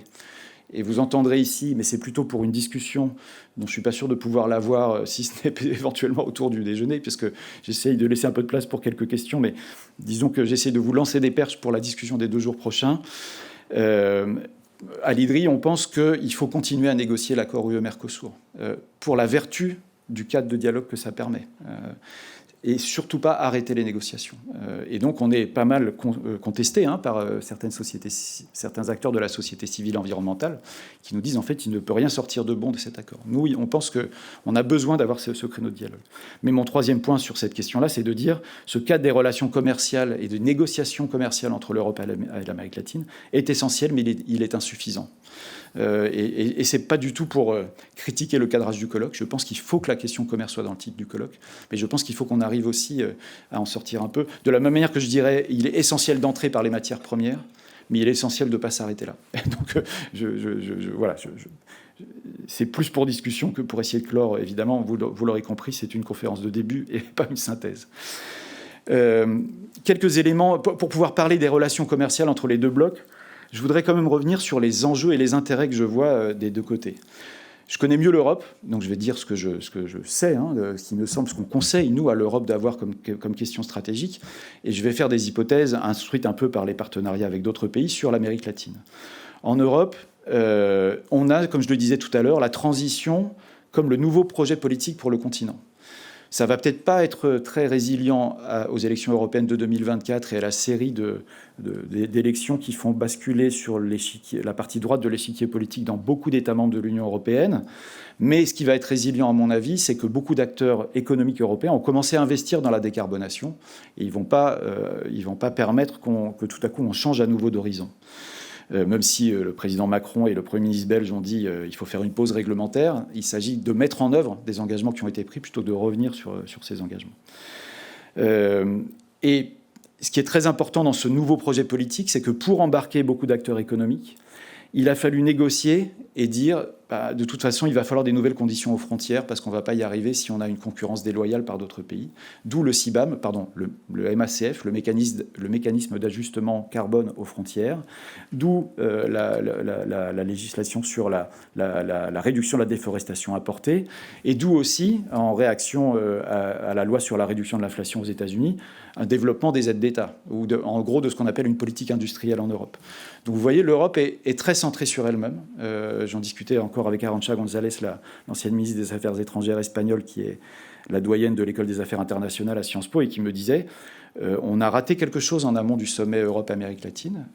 Et vous entendrez ici, mais c'est plutôt pour une discussion dont je ne suis pas sûr de pouvoir l'avoir, si ce n'est éventuellement autour du déjeuner, puisque j'essaye de laisser un peu de place pour quelques questions, mais disons que j'essaie de vous lancer des perches pour la discussion des 2 jours prochains. À l'IDRI, on pense qu'il faut continuer à négocier l'accord UE-Mercosur pour la vertu du cadre de dialogue que ça permet. Et surtout pas arrêter les négociations. Et donc on est pas mal contesté par certains acteurs de la société civile environnementale qui nous disent en fait il ne peut rien sortir de bon de cet accord. Nous, on pense qu'on a besoin d'avoir ce créneau de dialogue. Mais mon troisième point sur cette question-là, c'est de dire ce cadre des relations commerciales et de négociations commerciales entre l'Europe et l'Amérique latine est essentiel, mais il est insuffisant. Et ce n'est pas du tout pour critiquer le cadrage du colloque. Je pense qu'il faut que la question commerce soit dans le titre du colloque, mais je pense qu'il faut qu'on arrive aussi à en sortir un peu. De la même manière que je dirais, il est essentiel d'entrer par les matières premières, mais il est essentiel de ne pas s'arrêter là. Donc, voilà, c'est plus pour discussion que pour essayer de clore. Évidemment, vous l'aurez compris, c'est une conférence de début et pas une synthèse. Quelques éléments pour pouvoir parler des relations commerciales entre les 2 blocs. Je voudrais quand même revenir sur les enjeux et les intérêts que je vois des 2 côtés. Je connais mieux l'Europe, donc je vais dire ce que je sais, ce qui me semble, ce qu'on conseille, nous, à l'Europe, d'avoir comme question stratégique. Et je vais faire des hypothèses instruites un peu par les partenariats avec d'autres pays sur l'Amérique latine. En Europe, on a, comme je le disais tout à l'heure, la transition comme le nouveau projet politique pour le continent. Ça va peut-être pas être très résilient aux élections européennes de 2024 et à la série d'élections qui font basculer sur la partie droite de l'échiquier politique dans beaucoup d'États membres de l'Union européenne. Mais ce qui va être résilient, à mon avis, c'est que beaucoup d'acteurs économiques européens ont commencé à investir dans la décarbonation et ils vont pas permettre que tout à coup on change à nouveau d'horizon. Même si le président Macron et le Premier ministre belge ont dit qu'il faut faire une pause réglementaire, il s'agit de mettre en œuvre des engagements qui ont été pris plutôt que de revenir sur ces engagements. Et ce qui est très important dans ce nouveau projet politique, c'est que pour embarquer beaucoup d'acteurs économiques, il a fallu négocier et dire de toute façon, il va falloir des nouvelles conditions aux frontières parce qu'on ne va pas y arriver si on a une concurrence déloyale par d'autres pays. D'où le CBAM, pardon, le MACF, le mécanisme d'ajustement carbone aux frontières. D'où la législation sur la réduction de la déforestation importée. Et d'où aussi, en réaction à la loi sur la réduction de l'inflation aux États-Unis, un développement des aides d'État, ou en gros de ce qu'on appelle une politique industrielle en Europe. Donc vous voyez, l'Europe est très centrée sur elle-même. J'en discutais encore avec Arantxa González, l'ancienne ministre des Affaires étrangères espagnole, qui est la doyenne de l'école des affaires internationales à Sciences Po, et qui me disait on a raté quelque chose en amont du sommet Europe-Amérique latine.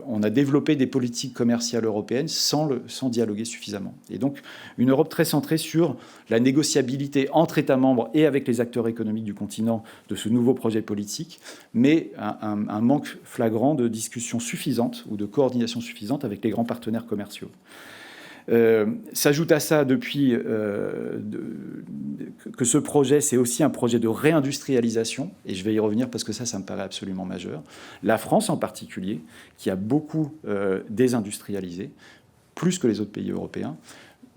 On a développé des politiques commerciales européennes sans dialoguer suffisamment. Et donc, une Europe très centrée sur la négociabilité entre États membres et avec les acteurs économiques du continent de ce nouveau projet politique, mais un manque flagrant de discussion suffisante ou de coordination suffisante avec les grands partenaires commerciaux. S'ajoute à ça depuis que ce projet, c'est aussi un projet de réindustrialisation, et je vais y revenir parce que ça me paraît absolument majeur. La France en particulier, qui a beaucoup désindustrialisé, plus que les autres pays européens,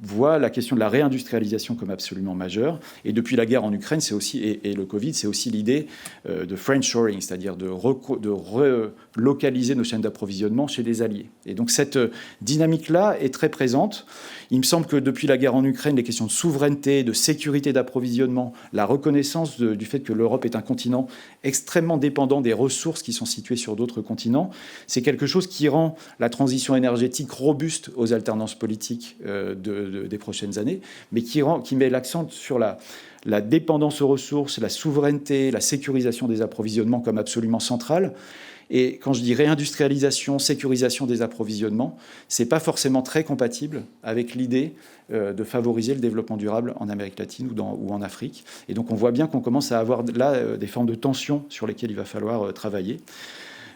voit la question de la réindustrialisation comme absolument majeure. Et depuis la guerre en Ukraine, c'est aussi, et le Covid, c'est aussi l'idée de friendshoring, c'est-à-dire de relocaliser nos chaînes d'approvisionnement chez des alliés. Et donc cette dynamique-là est très présente. Il me semble que depuis la guerre en Ukraine, les questions de souveraineté, de sécurité d'approvisionnement, la reconnaissance du fait que l'Europe est un continent extrêmement dépendant des ressources qui sont situées sur d'autres continents, c'est quelque chose qui rend la transition énergétique robuste aux alternances politiques des prochaines années, mais qui met l'accent sur la dépendance aux ressources, la souveraineté, la sécurisation des approvisionnements comme absolument centrale. Et quand je dis réindustrialisation, sécurisation des approvisionnements, ce n'est pas forcément très compatible avec l'idée de favoriser le développement durable en Amérique latine ou en Afrique. Et donc on voit bien qu'on commence à avoir là des formes de tensions sur lesquelles il va falloir travailler.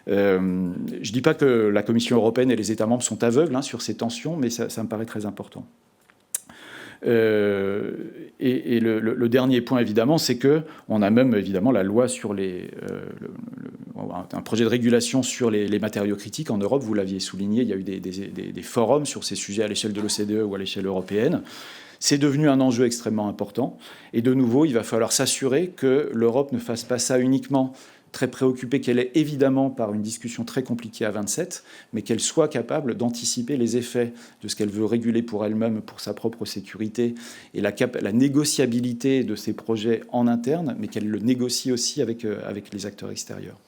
Je ne dis pas que la Commission européenne et les États membres sont aveugles sur ces tensions, mais ça me paraît très important. Et le dernier point, évidemment, c'est qu'on a même, évidemment, la loi sur un projet de régulation sur les matériaux critiques en Europe. Vous l'aviez souligné, il y a eu des forums sur ces sujets à l'échelle de l'OCDE ou à l'échelle européenne. C'est devenu un enjeu extrêmement important. Et de nouveau, il va falloir s'assurer que l'Europe ne fasse pas ça uniquement très préoccupée qu'elle est évidemment par une discussion très compliquée à 27, mais qu'elle soit capable d'anticiper les effets de ce qu'elle veut réguler pour elle-même, pour sa propre sécurité, et la négociabilité de ses projets en interne, mais qu'elle le négocie aussi avec les acteurs extérieurs.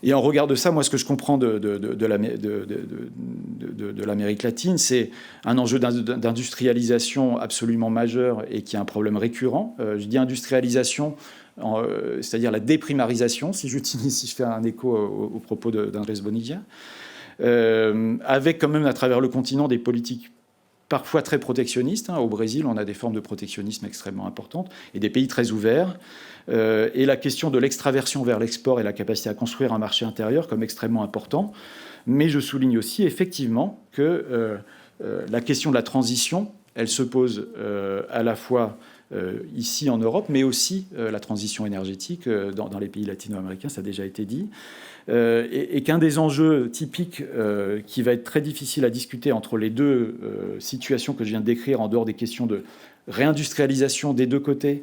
Et en regard de ça, moi, ce que je comprends de l'Amérique latine, c'est un enjeu d'industrialisation absolument majeur et qui est un problème récurrent. Je dis industrialisation, c'est-à-dire la déprimarisation, si je fais un écho au propos d'Andrés Bonilla, avec quand même à travers le continent des politiques parfois très protectionnistes. Au Brésil, on a des formes de protectionnisme extrêmement importantes et des pays très ouverts. Et la question de l'extraversion vers l'export et la capacité à construire un marché intérieur comme extrêmement important. Mais je souligne aussi effectivement que la question de la transition, elle se pose à la fois ici en Europe, mais aussi la transition énergétique dans les pays latino-américains, ça a déjà été dit, et qu'un des enjeux typiques qui va être très difficile à discuter entre les deux situations que je viens de décrire, en dehors des questions de réindustrialisation des deux côtés,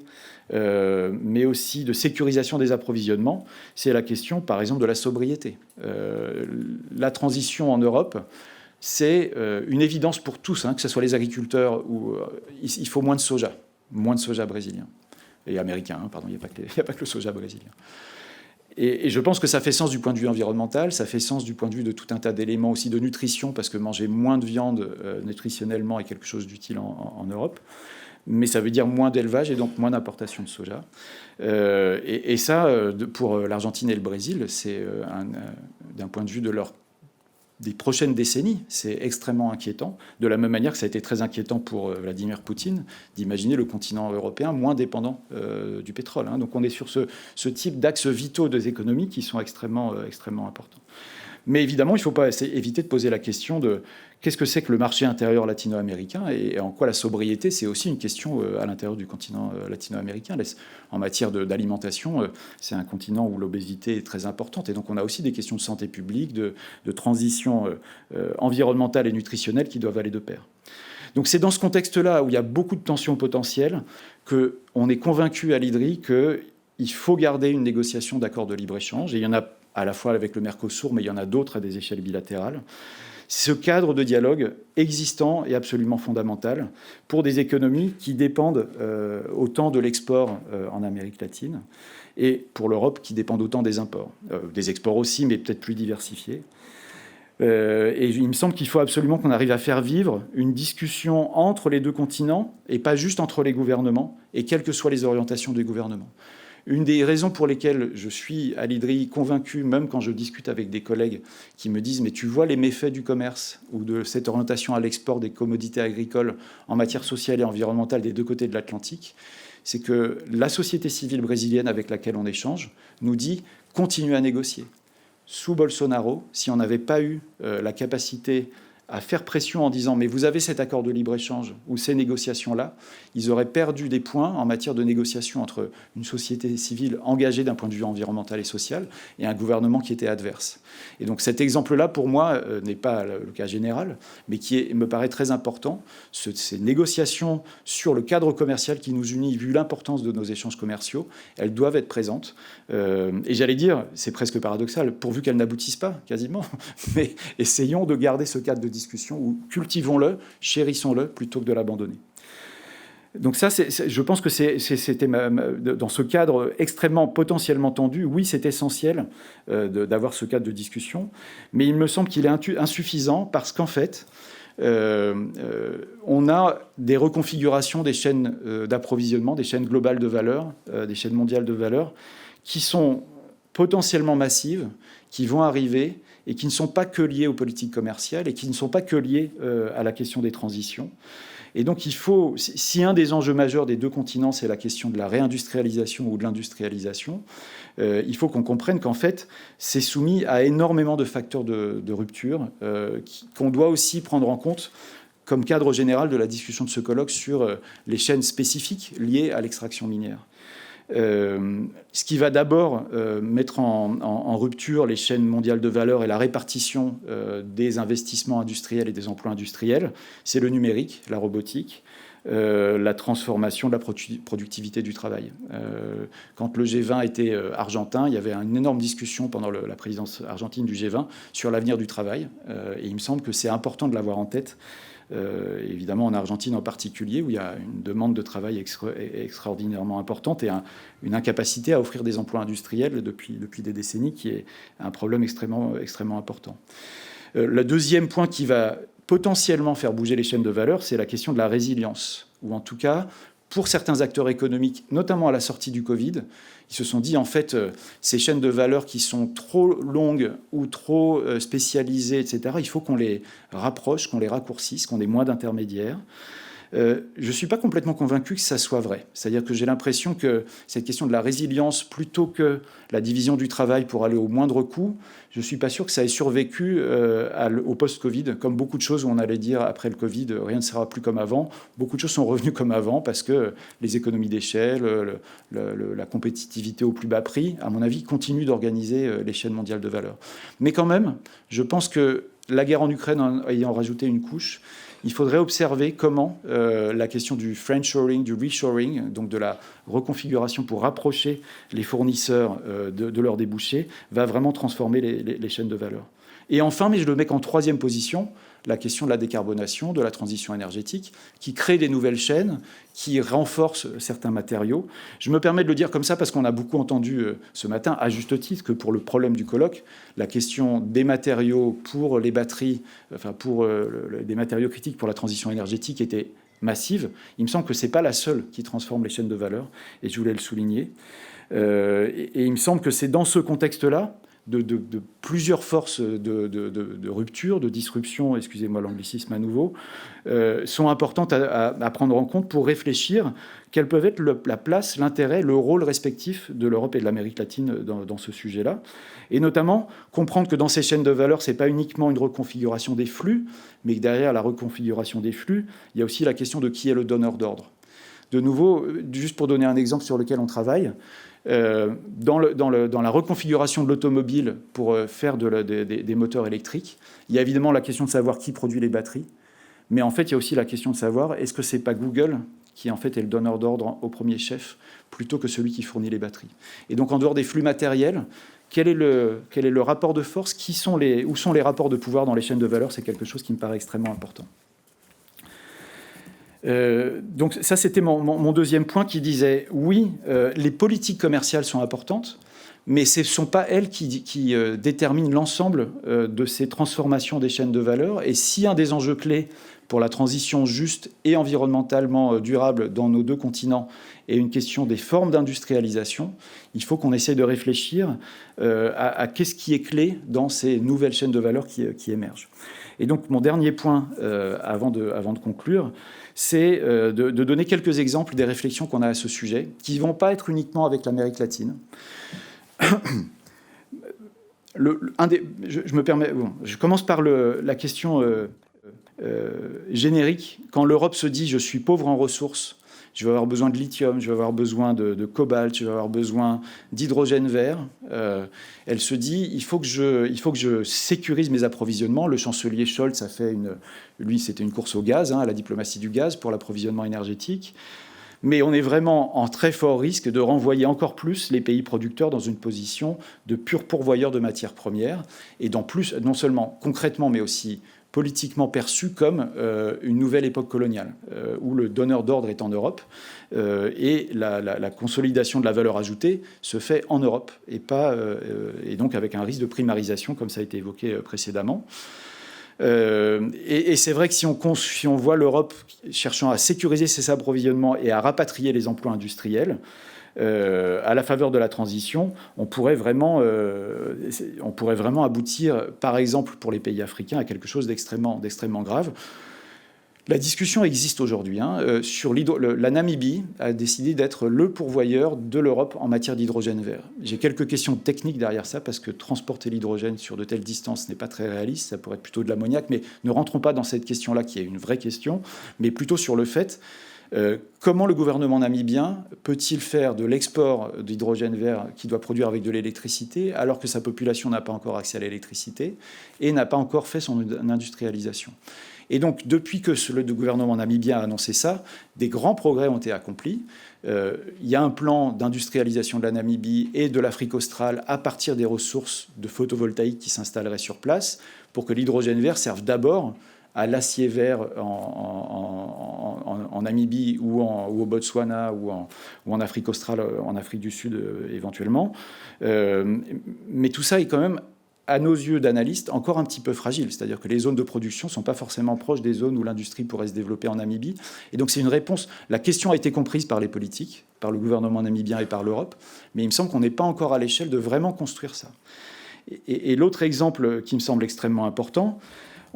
mais aussi de sécurisation des approvisionnements, c'est la question, par exemple, de la sobriété. La transition en Europe, c'est une évidence pour tous, que ce soit les agriculteurs ou... il faut moins de soja brésilien et américain, pardon, il n'y a pas que le soja brésilien. Et je pense que ça fait sens du point de vue environnemental, ça fait sens du point de vue de tout un tas d'éléments aussi de nutrition, parce que manger moins de viande nutritionnellement est quelque chose d'utile en Europe. Mais ça veut dire moins d'élevage et donc moins d'importation de soja. Et ça, pour l'Argentine et le Brésil, c'est d'un point de vue des prochaines décennies, c'est extrêmement inquiétant, de la même manière que ça a été très inquiétant pour Vladimir Poutine d'imaginer le continent européen moins dépendant du pétrole. Donc on est sur ce type d'axes vitaux des économies qui sont extrêmement importants. Mais évidemment, il ne faut pas éviter de poser la question de qu'est-ce que c'est que le marché intérieur latino-américain et en quoi la sobriété, c'est aussi une question à l'intérieur du continent latino-américain. En matière d'alimentation, c'est un continent où l'obésité est très importante. Et donc, on a aussi des questions de santé publique, de transition environnementale et nutritionnelle qui doivent aller de pair. Donc c'est dans ce contexte-là où il y a beaucoup de tensions potentielles qu'on est convaincu à l'IDRI qu'il faut garder une négociation d'accord de libre-échange. Et il y en a à la fois avec le Mercosur, mais il y en a d'autres à des échelles bilatérales. Ce cadre de dialogue existant est absolument fondamental pour des économies qui dépendent autant de l'export en Amérique latine et pour l'Europe qui dépendent autant des imports. Des exports aussi, mais peut-être plus diversifiés. Et il me semble qu'il faut absolument qu'on arrive à faire vivre une discussion entre les deux continents et pas juste entre les gouvernements, et quelles que soient les orientations des gouvernements. Une des raisons pour lesquelles je suis à l'IDRI convaincu, même quand je discute avec des collègues qui me disent « mais tu vois les méfaits du commerce ou de cette orientation à l'export des commodités agricoles en matière sociale et environnementale des deux côtés de l'Atlantique », c'est que la société civile brésilienne avec laquelle on échange nous dit « continuez à négocier ». Sous Bolsonaro, si on n'avait pas eu la capacité à faire pression en disant « mais vous avez cet accord de libre-échange ou ces négociations-là », ils auraient perdu des points en matière de négociation entre une société civile engagée d'un point de vue environnemental et social et un gouvernement qui était adverse. Et donc cet exemple-là, pour moi, n'est pas le cas général, mais qui me paraît très important. Ces négociations sur le cadre commercial qui nous unit, vu l'importance de nos échanges commerciaux, elles doivent être présentes. Et j'allais dire, c'est presque paradoxal, pourvu qu'elles n'aboutissent pas, quasiment, mais essayons de garder ce cadre de discussion ou cultivons-le, chérissons-le, plutôt que de l'abandonner. Donc ça, je pense que c'était dans ce cadre extrêmement potentiellement tendu, oui, c'est essentiel d'avoir ce cadre de discussion, mais il me semble qu'il est insuffisant parce qu'en fait, on a des reconfigurations des chaînes d'approvisionnement, des chaînes globales de valeur, des chaînes mondiales de valeur, qui sont potentiellement massives, qui vont arriver et qui ne sont pas que liées aux politiques commerciales et qui ne sont pas que liées à la question des transitions. Et donc, il faut, si un des enjeux majeurs des deux continents, c'est la question de la réindustrialisation ou de l'industrialisation, il faut qu'on comprenne qu'en fait, c'est soumis à énormément de facteurs de rupture qu'on doit aussi prendre en compte comme cadre général de la discussion de ce colloque sur les chaînes spécifiques liées à l'extraction minière. Ce qui va d'abord mettre en rupture les chaînes mondiales de valeur et la répartition des investissements industriels et des emplois industriels, c'est le numérique, la robotique, la transformation de la productivité du travail. Quand le G20 était argentin, il y avait une énorme discussion pendant la présidence argentine du G20 sur l'avenir du travail. Et il me semble que c'est important de l'avoir en tête. Évidemment en Argentine en particulier, où il y a une demande de travail extraordinairement importante et une incapacité à offrir des emplois industriels depuis des décennies, qui est un problème extrêmement important. Le deuxième point qui va potentiellement faire bouger les chaînes de valeur, c'est la question de la résilience, ou en tout cas, pour certains acteurs économiques, notamment à la sortie du Covid, ils se sont dit, en fait, ces chaînes de valeur qui sont trop longues ou trop spécialisées, etc., il faut qu'on les rapproche, qu'on les raccourcisse, qu'on ait moins d'intermédiaires. Je ne suis pas complètement convaincu que ça soit vrai. C'est-à-dire que j'ai l'impression que cette question de la résilience, plutôt que la division du travail pour aller au moindre coût, je ne suis pas sûr que ça ait survécu au post-Covid. Comme beaucoup de choses où on allait dire après le Covid, rien ne sera plus comme avant. Beaucoup de choses sont revenues comme avant parce que les économies d'échelle, la compétitivité au plus bas prix, à mon avis, continuent d'organiser les chaînes mondiales de valeur. Mais quand même, je pense que la guerre en Ukraine ayant rajouté une couche, il faudrait observer comment la question du friendshoring, du reshoring, donc de la reconfiguration pour rapprocher les fournisseurs de leurs débouchés, va vraiment transformer les chaînes de valeur. Et enfin, mais je le mets qu'en troisième position, la question de la décarbonation, de la transition énergétique, qui crée des nouvelles chaînes, qui renforce certains matériaux. Je me permets de le dire comme ça parce qu'on a beaucoup entendu ce matin, à juste titre, que pour le problème du colloque, la question des matériaux pour les batteries, enfin pour des matériaux critiques pour la transition énergétique était massive. Il me semble que ce n'est pas la seule qui transforme les chaînes de valeur, et je voulais le souligner. Et il me semble que c'est dans ce contexte-là, de plusieurs forces de rupture, de disruption, excusez-moi l'anglicisme à nouveau, sont importantes à prendre en compte pour réfléchir quelle peut être la place, l'intérêt, le rôle respectif de l'Europe et de l'Amérique latine dans ce sujet-là. Et notamment, comprendre que dans ces chaînes de valeur, ce n'est pas uniquement une reconfiguration des flux, mais que derrière la reconfiguration des flux, il y a aussi la question de qui est le donneur d'ordre. De nouveau, juste pour donner un exemple sur lequel on travaille, dans la reconfiguration de l'automobile pour faire des moteurs électriques, il y a évidemment la question de savoir qui produit les batteries, Mais en fait, il y a aussi la question de savoir, est-ce que ce n'est pas Google qui en fait est le donneur d'ordre au premier chef, plutôt que celui qui fournit les batteries. Et donc en dehors des flux matériels, quel est le rapport de force, où sont les rapports de pouvoir dans les chaînes de valeur? C'est quelque chose qui me paraît extrêmement important. Donc ça, c'était mon deuxième point qui disait, oui, les politiques commerciales sont importantes, mais ce ne sont pas elles qui déterminent l'ensemble de ces transformations des chaînes de valeur. Et si un des enjeux clés pour la transition juste et environnementalement durable dans nos deux continents est une question des formes d'industrialisation, il faut qu'on essaye de réfléchir à qu'est-ce qui est clé dans ces nouvelles chaînes de valeur qui émergent. Et donc, mon dernier point, avant de conclure, c'est de donner quelques exemples des réflexions qu'on a à ce sujet, qui ne vont pas être uniquement avec l'Amérique latine. Je commence par la question générique. Quand l'Europe se dit « je suis pauvre en ressources », je vais avoir besoin de lithium, je vais avoir besoin de cobalt, je vais avoir besoin d'hydrogène vert. Elle se dit il faut que je sécurise mes approvisionnements. Le chancelier Scholz a fait lui, c'était une course au gaz, à la diplomatie du gaz pour l'approvisionnement énergétique. Mais on est vraiment en très fort risque de renvoyer encore plus les pays producteurs dans une position de pur pourvoyeur de matières premières, et non seulement concrètement, mais aussi politiquement perçu comme une nouvelle époque coloniale, où le donneur d'ordre est en Europe, et la consolidation de la valeur ajoutée se fait en Europe, et donc avec un risque de primarisation, comme ça a été évoqué précédemment. Et c'est vrai que si on voit l'Europe cherchant à sécuriser ses approvisionnements et à rapatrier les emplois industriels, à la faveur de la transition, on pourrait vraiment aboutir, par exemple pour les pays africains, à quelque chose d'extrêmement grave. La discussion existe aujourd'hui. La Namibie a décidé d'être le pourvoyeur de l'Europe en matière d'hydrogène vert. J'ai quelques questions techniques derrière ça, parce que transporter l'hydrogène sur de telles distances n'est pas très réaliste. Ça pourrait être plutôt de l'ammoniac, mais ne rentrons pas dans cette question-là, qui est une vraie question, mais plutôt sur le fait comment le gouvernement namibien peut-il faire de l'export d'hydrogène vert qu'il doit produire avec de l'électricité, alors que sa population n'a pas encore accès à l'électricité et n'a pas encore fait son industrialisation. Et donc, depuis que le gouvernement namibien a annoncé ça, des grands progrès ont été accomplis. Il y a un plan d'industrialisation de la Namibie et de l'Afrique australe à partir des ressources de photovoltaïque qui s'installeraient sur place, pour que l'hydrogène vert serve d'abord à l'acier vert en Namibie ou au Botswana ou en Afrique australe, en Afrique du Sud éventuellement. Mais tout ça est quand même, à nos yeux d'analystes, encore un petit peu fragile. C'est-à-dire que les zones de production ne sont pas forcément proches des zones où l'industrie pourrait se développer en Namibie. Et donc c'est une réponse. La question a été comprise par les politiques, par le gouvernement namibien et par l'Europe, mais il me semble qu'on n'est pas encore à l'échelle de vraiment construire ça. Et l'autre exemple qui me semble extrêmement important,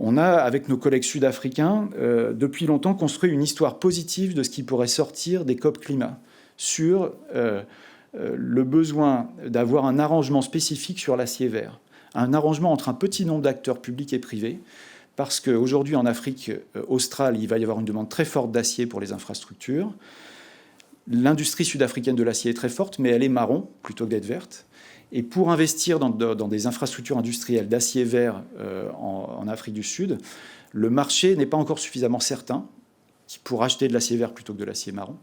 on a, avec nos collègues sud-africains, depuis longtemps construit une histoire positive de ce qui pourrait sortir des COP climat, sur le besoin d'avoir un arrangement spécifique sur l'acier vert, un arrangement entre un petit nombre d'acteurs publics et privés, parce qu'aujourd'hui, en Afrique australe, il va y avoir une demande très forte d'acier pour les infrastructures. L'industrie sud-africaine de l'acier est très forte, mais elle est marron plutôt que d'être verte. Et pour investir dans des infrastructures industrielles d'acier vert en Afrique du Sud, le marché n'est pas encore suffisamment certain pour acheter de l'acier vert plutôt que de l'acier marron.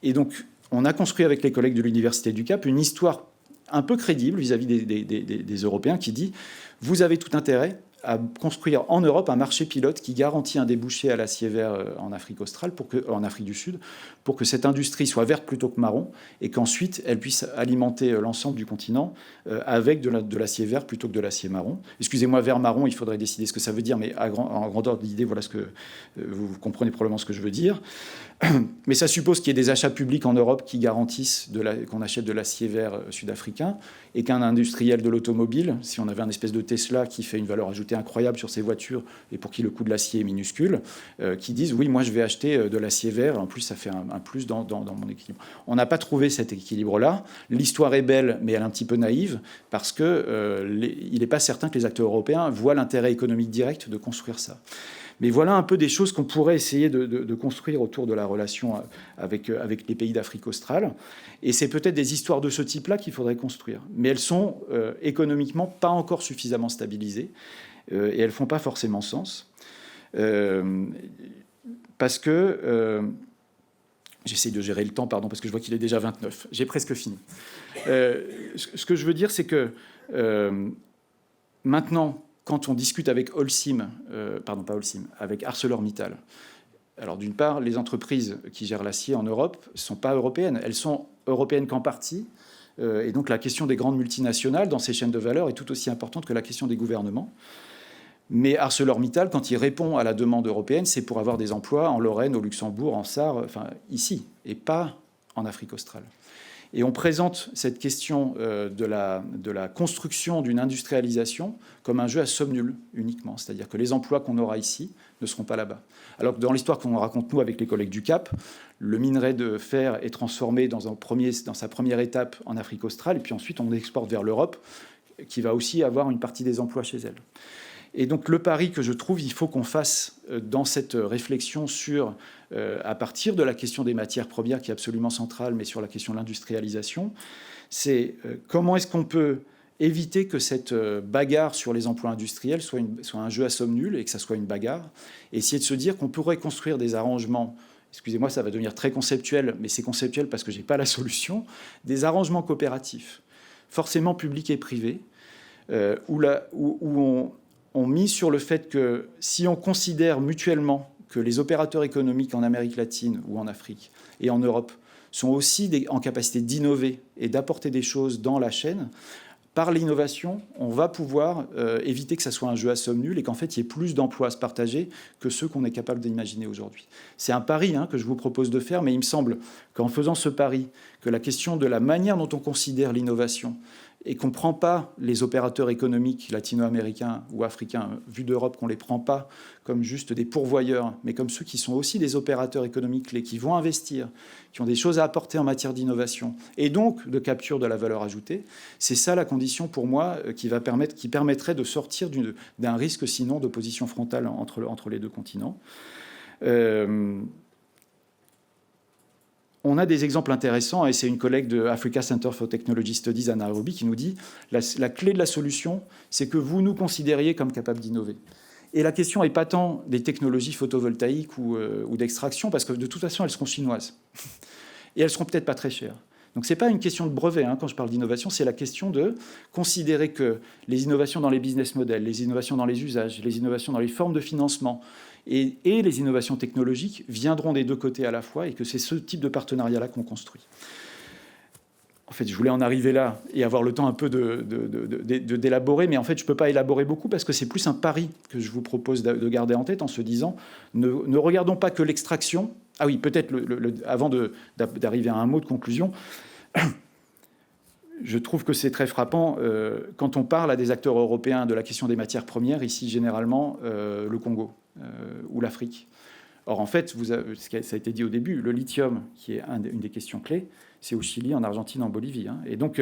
Et donc, on a construit avec les collègues de l'Université du Cap une histoire un peu crédible vis-à-vis des Européens qui dit « Vous avez tout intérêt à construire en Europe un marché pilote qui garantit un débouché à l'acier vert en Afrique australe, en Afrique du Sud, pour que cette industrie soit verte plutôt que marron, et qu'ensuite elle puisse alimenter l'ensemble du continent avec de l'acier vert plutôt que de l'acier marron. Excusez-moi, vert-marron, il faudrait décider ce que ça veut dire, mais en grandeur d'idée, voilà ce que vous comprenez probablement ce que je veux dire. Mais ça suppose qu'il y ait des achats publics en Europe qui garantissent qu'on achète de l'acier vert sud-africain, et qu'un industriel de l'automobile, si on avait un espèce de Tesla qui fait une valeur ajoutée incroyable sur ses voitures et pour qui le coût de l'acier est minuscule, qui disent oui, moi je vais acheter de l'acier vert, en plus ça fait un plus dans mon équilibre. On n'a pas trouvé cet équilibre-là. L'histoire est belle, mais elle est un petit peu naïve, parce qu'il n'est pas certain que les acteurs européens voient l'intérêt économique direct de construire ça. Mais voilà un peu des choses qu'on pourrait essayer de construire autour de la relation avec les pays d'Afrique australe. Et c'est peut-être des histoires de ce type-là qu'il faudrait construire. Mais elles sont économiquement pas encore suffisamment stabilisées et elles ne font pas forcément sens. Parce que... j'essaie de gérer le temps, pardon, parce que je vois qu'il est déjà 29. J'ai presque fini. Ce que je veux dire, c'est que maintenant, quand on discute avec avec ArcelorMittal, alors d'une part, les entreprises qui gèrent l'acier en Europe ne sont pas européennes. Elles sont européennes qu'en partie. Et donc la question des grandes multinationales dans ces chaînes de valeur est tout aussi importante que la question des gouvernements. Mais ArcelorMittal, quand il répond à la demande européenne, c'est pour avoir des emplois en Lorraine, au Luxembourg, en Sarre, enfin ici, et pas en Afrique australe. Et on présente cette question de la construction d'une industrialisation comme un jeu à somme nulle uniquement. C'est-à-dire que les emplois qu'on aura ici ne seront pas là-bas. Alors que dans l'histoire qu'on raconte, nous, avec les collègues du Cap, le minerai de fer est transformé dans sa première étape en Afrique australe, et puis ensuite on exporte vers l'Europe, qui va aussi avoir une partie des emplois chez elle. Et donc le pari que je trouve, il faut qu'on fasse dans cette réflexion sur, à partir de la question des matières premières, qui est absolument centrale, mais sur la question de l'industrialisation, c'est comment est-ce qu'on peut éviter que cette bagarre sur les emplois industriels soit un jeu à somme nulle et que ça soit une bagarre, et essayer de se dire qu'on pourrait construire des arrangements, excusez-moi, ça va devenir très conceptuel, mais c'est conceptuel parce que je n'ai pas la solution, des arrangements coopératifs, forcément publics et privés, où on mise sur le fait que si on considère mutuellement que les opérateurs économiques en Amérique latine ou en Afrique et en Europe sont aussi en capacité d'innover et d'apporter des choses dans la chaîne, par l'innovation, on va pouvoir éviter que ça soit un jeu à somme nulle et qu'en fait, il y ait plus d'emplois à se partager que ceux qu'on est capable d'imaginer aujourd'hui. C'est un pari que je vous propose de faire, mais il me semble qu'en faisant ce pari, que la question de la manière dont on considère l'innovation et qu'on ne prend pas les opérateurs économiques latino-américains ou africains, vus d'Europe, qu'on ne les prend pas comme juste des pourvoyeurs, mais comme ceux qui sont aussi des opérateurs économiques clés, qui vont investir, qui ont des choses à apporter en matière d'innovation, et donc de capture de la valeur ajoutée, c'est ça la condition pour moi qui permettrait de sortir d'un risque sinon d'opposition frontale entre les deux continents. On a des exemples intéressants, et c'est une collègue de Africa Center for Technology Studies à Nairobi qui nous dit la clé de la solution, c'est que vous nous considériez comme capables d'innover. Et la question n'est pas tant des technologies photovoltaïques ou d'extraction, parce que de toute façon, elles seront chinoises. Et elles seront peut-être pas très chères. Donc ce n'est pas une question de brevet, quand je parle d'innovation, c'est la question de considérer que les innovations dans les business models, les innovations dans les usages, les innovations dans les formes de financement et les innovations technologiques viendront des deux côtés à la fois, et que c'est ce type de partenariat-là qu'on construit. En fait, je voulais en arriver là et avoir le temps un peu d'élaborer, mais en fait, je ne peux pas élaborer beaucoup parce que c'est plus un pari que je vous propose de garder en tête en se disant ne regardons pas que l'extraction. Ah oui, peut-être avant d'arriver à un mot de conclusion, je trouve que c'est très frappant quand on parle à des acteurs européens de la question des matières premières, ici généralement le Congo ou l'Afrique. Or, en fait, ça a été dit au début, le lithium, qui est une des questions clés, c'est au Chili, en Argentine, en Bolivie. Et donc,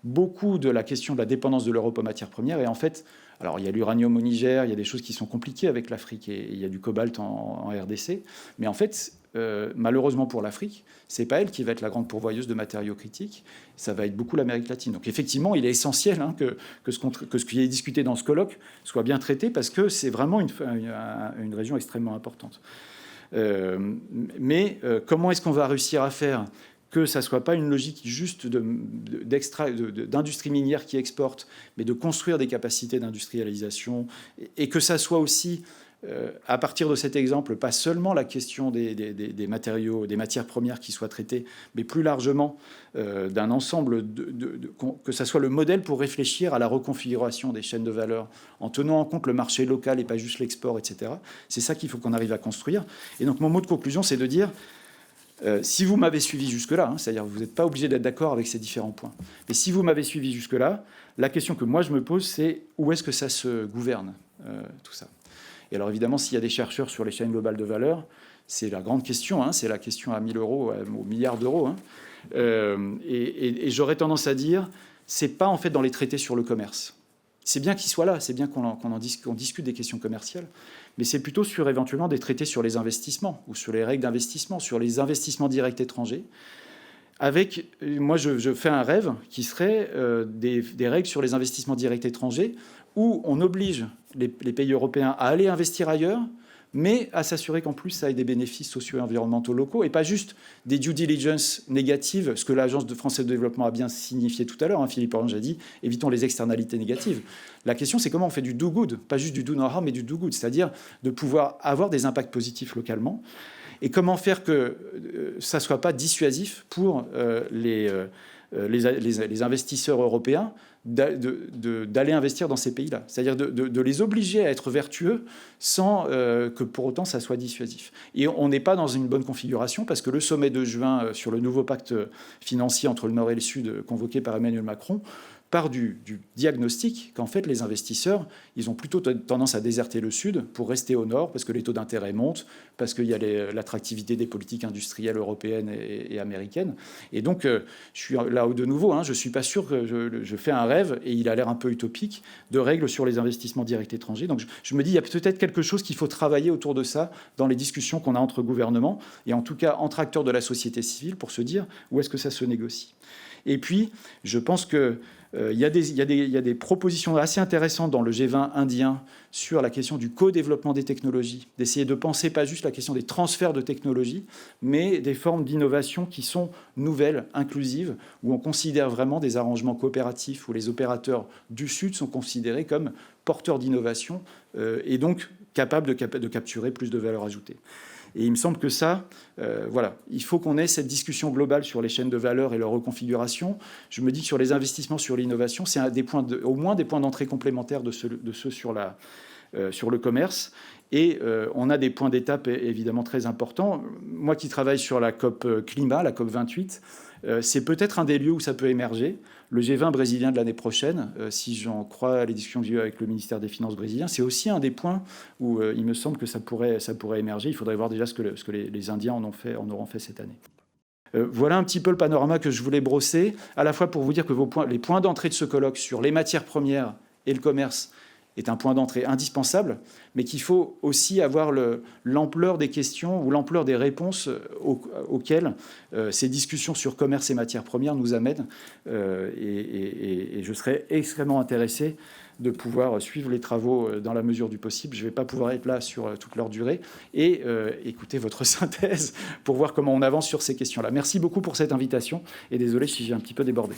beaucoup de la question de la dépendance de l'Europe aux matières premières, et en fait, alors il y a l'uranium au Niger, il y a des choses qui sont compliquées avec l'Afrique, et il y a du cobalt en RDC, mais en fait, malheureusement pour l'Afrique, c'est pas elle qui va être la grande pourvoyeuse de matériaux critiques, ça va être beaucoup l'Amérique latine. Donc effectivement, il est essentiel que ce qui est discuté dans ce colloque soit bien traité, parce que c'est vraiment une région extrêmement importante. Mais comment est-ce qu'on va réussir à faire que ça ne soit pas une logique juste d'industrie minière qui exporte, mais de construire des capacités d'industrialisation, et que ça soit aussi, à partir de cet exemple, pas seulement la question des matériaux, des matières premières qui soient traitées, mais plus largement d'un ensemble, que ça soit le modèle pour réfléchir à la reconfiguration des chaînes de valeur en tenant en compte le marché local et pas juste l'export, etc. C'est ça qu'il faut qu'on arrive à construire. Et donc mon mot de conclusion, c'est de dire, si vous m'avez suivi jusque-là, c'est-à-dire que vous n'êtes pas obligé d'être d'accord avec ces différents points, mais si vous m'avez suivi jusque-là, la question que moi je me pose, c'est où est-ce que ça se gouverne, tout ça. Et alors évidemment, s'il y a des chercheurs sur les chaînes globales de valeur, c'est la grande question, c'est la question à 1 000 euros, aux milliards d'euros. Et j'aurais tendance à dire, c'est pas en fait dans les traités sur le commerce. C'est bien qu'ils soient là, c'est bien qu'on discute des questions commerciales, mais c'est plutôt sur éventuellement des traités sur les investissements ou sur les règles d'investissement, sur les investissements directs étrangers. Moi, je fais un rêve qui serait des règles sur les investissements directs étrangers où on oblige les pays européens à aller investir ailleurs mais à s'assurer qu'en plus ça ait des bénéfices sociaux et environnementaux locaux, et pas juste des due diligence négatives, ce que l'Agence française de développement a bien signifié tout à l'heure, Philippe Orange a dit, évitons les externalités négatives. La question, c'est comment on fait du do good, pas juste du do no harm, mais du do good, c'est-à-dire de pouvoir avoir des impacts positifs localement, et comment faire que ça ne soit pas dissuasif pour les investisseurs européens d'aller investir dans ces pays-là. C'est-à-dire de les obliger à être vertueux sans que pour autant ça soit dissuasif. Et on n'est pas dans une bonne configuration parce que le sommet de juin sur le nouveau pacte financier entre le Nord et le Sud convoqué par Emmanuel Macron part du diagnostic qu'en fait les investisseurs, ils ont plutôt tendance à déserter le Sud pour rester au Nord parce que les taux d'intérêt montent, parce qu'il y a l'attractivité des politiques industrielles européennes et américaines. Et donc, je suis là de nouveau, je ne suis pas sûr que je fais un rêve, et il a l'air un peu utopique, de règles sur les investissements directs étrangers. Donc, je me dis, il y a peut-être quelque chose qu'il faut travailler autour de ça dans les discussions qu'on a entre gouvernements, et en tout cas entre acteurs de la société civile, pour se dire où est-ce que ça se négocie. Et puis, je pense que il y a des propositions assez intéressantes dans le G20 indien sur la question du co-développement des technologies, d'essayer de penser pas juste la question des transferts de technologies, mais des formes d'innovation qui sont nouvelles, inclusives, où on considère vraiment des arrangements coopératifs, où les opérateurs du Sud sont considérés comme porteurs d'innovation et donc capables de capturer plus de valeur ajoutée. Et il me semble que ça, voilà, il faut qu'on ait cette discussion globale sur les chaînes de valeur et leur reconfiguration. Je me dis que sur les investissements, sur l'innovation, c'est au moins des points d'entrée complémentaires de ceux sur le commerce. Et on a des points d'étape évidemment très importants. Moi qui travaille sur la COP climat, la COP 28, c'est peut-être un des lieux où ça peut émerger. Le G20 brésilien de l'année prochaine, si j'en crois les discussions que j'ai eues avec le ministère des Finances brésilien, c'est aussi un des points où il me semble que ça pourrait émerger. Il faudrait voir déjà ce que les Indiens en auront fait cette année. Voilà un petit peu le panorama que je voulais brosser, à la fois pour vous dire que les points d'entrée de ce colloque sur les matières premières et le commerce est un point d'entrée indispensable, mais qu'il faut aussi avoir l'ampleur des questions ou l'ampleur des réponses auxquelles ces discussions sur commerce et matières premières nous amènent. Et je serais extrêmement intéressé de pouvoir suivre les travaux dans la mesure du possible. Je ne vais pas pouvoir être là sur toute leur durée et écouter votre synthèse pour voir comment on avance sur ces questions-là. Merci beaucoup pour cette invitation et désolé si j'ai un petit peu débordé.